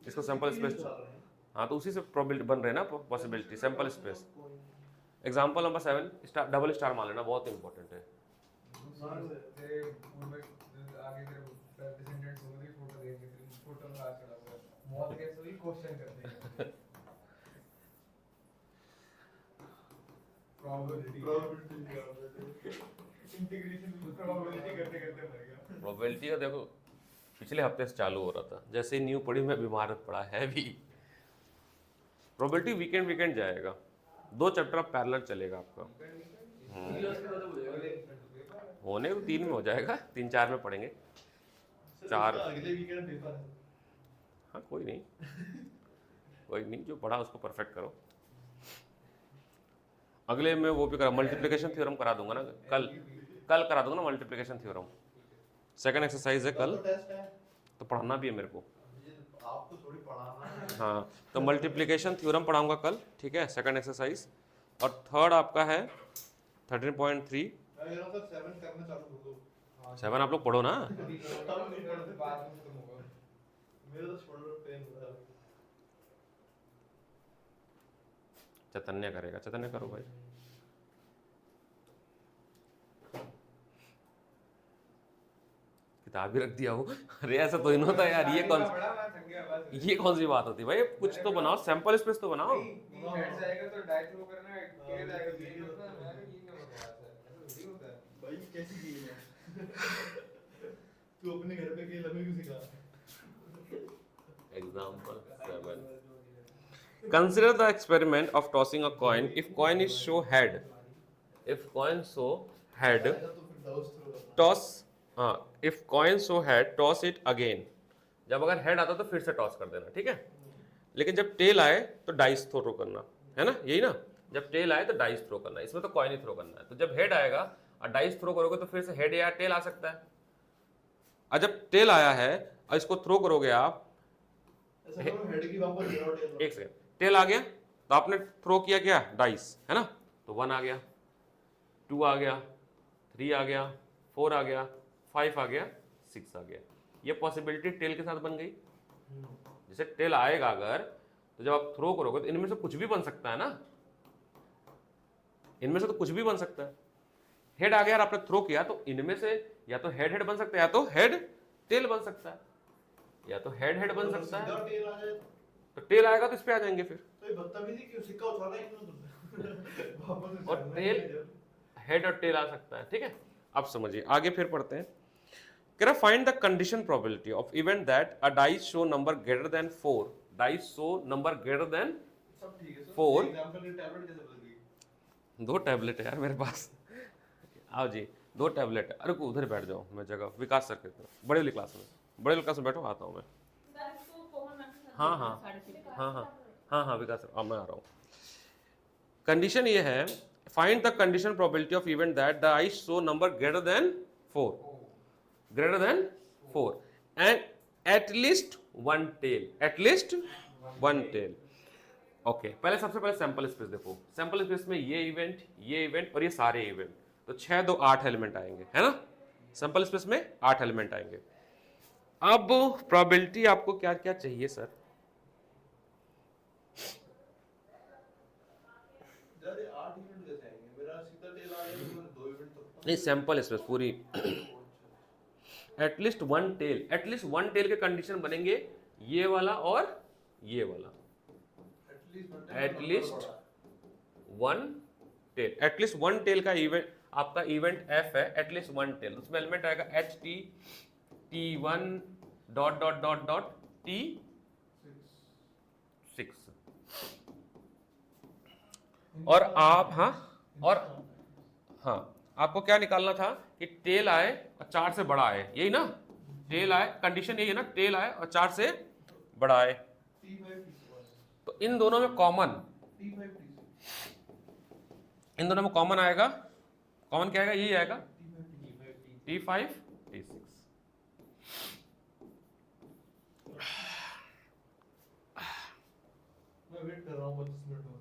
इसको सैंपल स्पेस, हाँ तो उसी से प्रोबेबिलिटी बन रहे हैं ना, possibility sample space. Example number 7 double star मान लेना, बहुत इंपॉर्टेंट है। तेरे पूर्व आगे तेरे डिसेंडेंट्स होंगे, फोटो देंगे, तेरी फोटो में आज खड़ा हुआ है, मौत कैसे हुई क्वेश्चन करते हैं। प्रोबेबिलिटी इंटीग्रेशन प्रोबेबिलिटी करते करते मर गया। प्रोबेबिलिटी का देखो पिछले हफ्ते से चालू हो रहा था, जैसे ही न्यू पढ़ी मैं बीमार पड़ा है भी। प्रोबेबिलिटी वीकेंड जाएगा, 2 चैप्टर अब पैरेलल चलेगा आपका। होने को 3 में हो जाएगा, 3-4 में पढ़ेंगे, 4 अगले वीकेंड पेपर है। हाँ कोई नहीं, जो पढ़ा उसको परफेक्ट करो। अगले में वो भी करा, मल्टीप्लिकेशन थ्योरम करा दूंगा ना, कल करा दूंगा ना मल्टीप्लिकेशन थ्योरम। सेकंड एक्सरसाइज है कल, टेस्ट है, तो पढ़ना भी है मेरे को। आपको थोड़ी पढ़ाना है। हाँ तो मल्टीप्लिकेशन थ्योरम पढ़ाऊंगा कल, ठीक है, सेकंड एक्सरसाइज। और थर्ड आपका है 13.3। मैं कह रहा हूँ सर 7 करना चालू कर दो। 7 आप लोग पढ़ो ना। बाद में खत्म होगा। मेरा तो शोल्डर पेन हो रहा है। चैतन्य करेगा, चैतन्य करो भाई। किताब भी रख दिया हो। अरे ऐसा तो नहीं होता यार, ये कौन सी बात होती है भाई, कुछ तो बनाओ, सैंपल स्पेस तो बनाओ। हेड जाएगा तो डाई थ्रो करना है, गिर जाएगा तो ये होता है। मैंने ये क्या बताया था, ऐसा थोड़ी होता है भाई कैसी गेम है। तू अपने घर पे खेल, हमें क्यों सिखा। Example 7, consider the experiment of tossing a coin. If coin is show head, toss, if coin show head, toss it again. जब अगर हेड आता तो फिर से टॉस कर देना, ठीक है। लेकिन जब टेल आए तो डाइस थ्रो करना है ना, यही ना, जब टेल आए तो डाइस थ्रो करना है, इसमें तो कॉइन ही थ्रो करना है। तो जब हेड आएगा और डाइस थ्रो करोगे तो फिर से हेड या टेल आ सकता है। और जब टेल आया है और इसको थ्रो करोगे आप, ऐसा करो हेड की वापस गिराओ टेल। एक सेकंड, टेल आ गया तो आपने थ्रो किया क्या, डाइस है ना, तो 1 आ गया, 2 आ गया, 3 आ गया, 4 आ गया, 5 आ गया, 6 आ गया। ये पॉसिबिलिटी टेल के साथ बन गई। जैसे टेल आएगा अगर, तो जब आप थ्रो करोगे तो इनमें से कुछ भी बन सकता है ना, इनमें से तो कुछ भी बन सकता है। हेड आ गया और आपने थ्रो किया तो इनमें से या तो हेड बन सकता है, या तो हेड टेल बन सकता है, या तो हेड बन सकता है। टेल आ जाए तो टेल आएगा तो इस पे आ जाएंगे फिर, तो ये बदतमीजी क्यों, सिक्का उछाला ही क्यों वापस और टेल, हेड और टेल आ सकता है, ठीक है। अब समझिए आगे फिर पढ़ते हैं। कह रहा find the condition probability of event that a dice show number greater than 4, dice show number greater then सब ठीक है सर। 4 एग्जांपल की टैबलेट कैसे बदल गई? 2 टैबलेट है यार मेरे पास। आओ जी, 2 टैबलेट है। अरे उधर बैठ जाओ, मैं जगह विकास सर के बड़े वाली क्लास में, बड़े वाली क्लास में बैठो, आता हूँ मैं। हाँ हाँ हाँ हाँ हाँ हाँ विकास सर, मैं आ रहा हूँ। कंडीशन ये है, find the condition probability of event that the die show number greater than 4, greater than 4 and at 1 tail, at 1 tail. Okay, पहले सबसे पहले सैंपल स्पेस देखो। सैंपल स्पेस में ये इवेंट और ये सारे इवेंट, तो 6 2 8 एलिमेंट आएंगे, है ना। सैंपल स्पेस में 8 एलिमेंट आएंगे। अब प्रोबेबिलिटी आपको क्या क्या चाहिए सर? यार ये 8 इवेंट कैसे आएंगे? मेरा सीधा टेल आ गया तो मैंने 2 इवेंट तक नहीं, सैंपल स्पेस पूरी एटलीस्ट 1 टेल, एटलीस्ट 1 टेल के कंडीशन बनेंगे, ये वाला और ये वाला। एटलीस्ट 1 टेल, एटलीस्ट 1 टेल का इवेंट, आपका इवेंट एफ है, एटलीस्ट 1 टेल, उसमें एलिमेंट आएगा H T T1 dot dot dot dot T6। और आप हाँ आपको क्या निकालना था कि टेल आए और 4 से बड़ा आए, यही ना। टेल आए, कंडीशन यही है ना, टेल आए और 4 से बड़ा आए। तो इन दोनों में कॉमन, इन दोनों में कॉमन आएगा, कॉमन क्या आएगा? यही आएगा T5 T6। मैं वेट कर रहा हूँ 25 मिनट हो गए।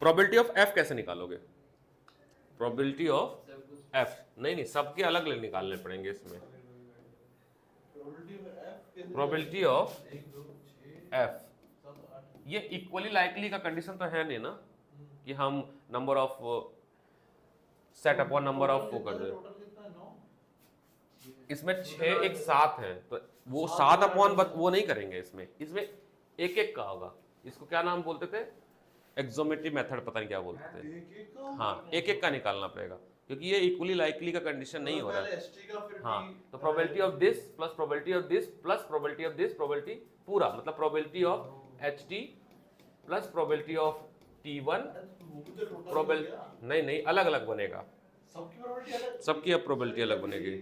प्रोबेबिलिटी ऑफ एफ कैसे निकालोगे? प्रोबेबिलिटी ऑफ एफ नहीं, सबके अलग अलग निकालने पड़ेंगे इसमें। प्रोबेबिलिटी ऑफ एफ, ये इक्वली लाइकली का कंडीशन तो है नहीं ना कि हम number of set upon number of वो कर दे। इसमें 6 एक 7 है, तो वो 7 अपॉन वो नहीं करेंगे इसमें, इसमें एक एक का होगा। इसको क्या नाम बोलते थे? एक्सोमेट्री मेथड, पता नहीं क्या बोलते थे। हाँ, एक एक का निकालना पड़ेगा क्योंकि ये इक्वली लाइकली का कंडीशन नहीं हो रहा है। हाँ, तो probability of this plus probability of this plus probability of this, probability पूरा मतलब probability of H T plus probability of T1 probability नहीं अलग अलग बनेगा, सबकी अब प्रोबेबिलिटी अलग बनेगी।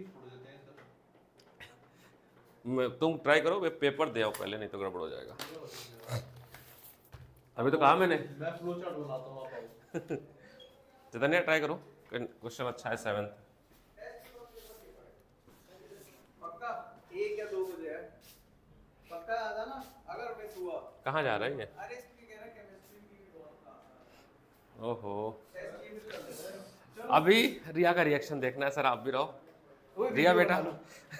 तुम ट्राई करो, वे पेपर दे आओ पहले, नहीं तो गड़बड़ हो जाएगा। अभी तो कहा मैंने। मैं फ्लो चार्ट बनाता हूँ, आप आओ। चैतन्य ट्राई करो, क्वेश्चन अच्छा है 7th। पक्का 1 या 2 बजे है, पक्का आ जाना अगर मिस हुआ। कहाँ जा रहा है ये? अरे इसकी कह रहा केमिस्ट्री की बहुत ओहो, टेस्ट की भी कर देते हैं। अभी रिया का रिएक्शन देखना है सर, आप भी रहो। रिया बेटा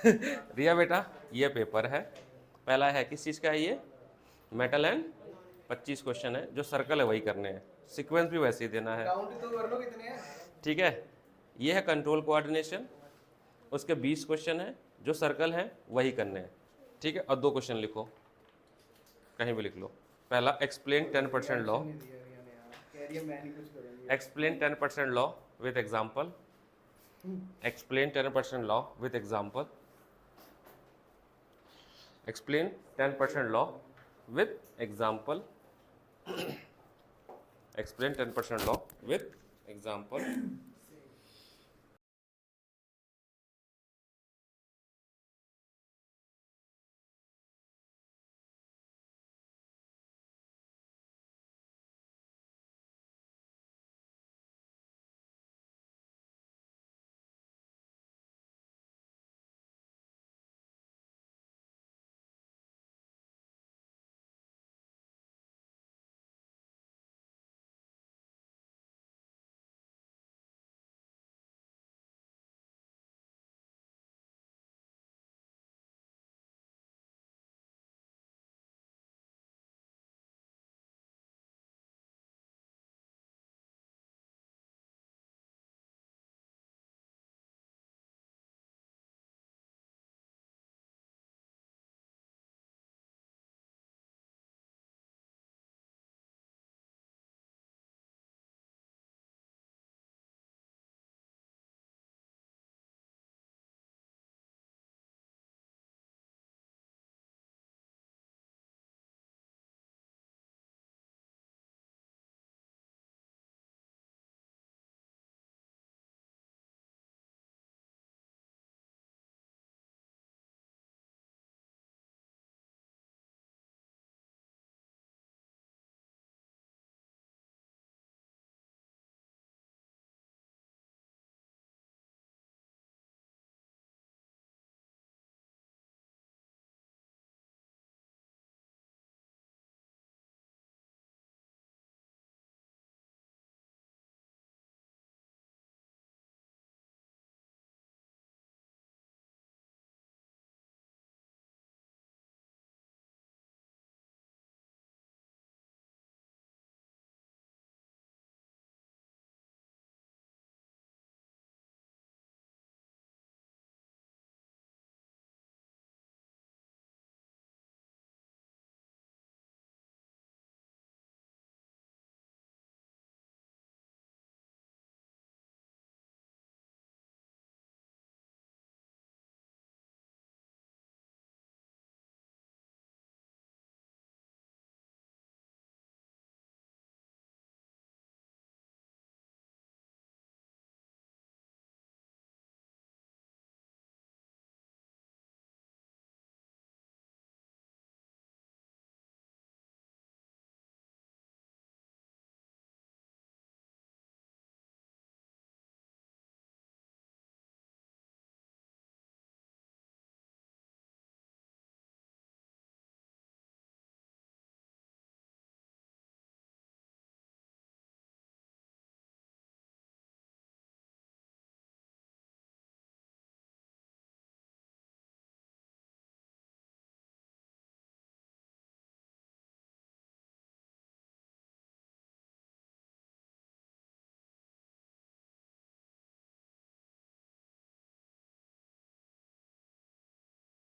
रिया बेटा, ये पेपर है, पहला है किस चीज़ का है ये? मेटल एंड 25 क्वेश्चन है, जो सर्कल है वही करने हैं, सीक्वेंस भी वैसे ही देना है, काउंट तो कर लो कितने हैं। ठीक है। ये है कंट्रोल कोऑर्डिनेशन, उसके 20 क्वेश्चन है, जो सर्कल है वही करने हैं, ठीक है। और 2 क्वेश्चन लिखो, कहीं भी लिख लो। पहला explain 10% law, explain 10% law with example, explain 10% law with example, explain 10% law with example, explain 10% law with example,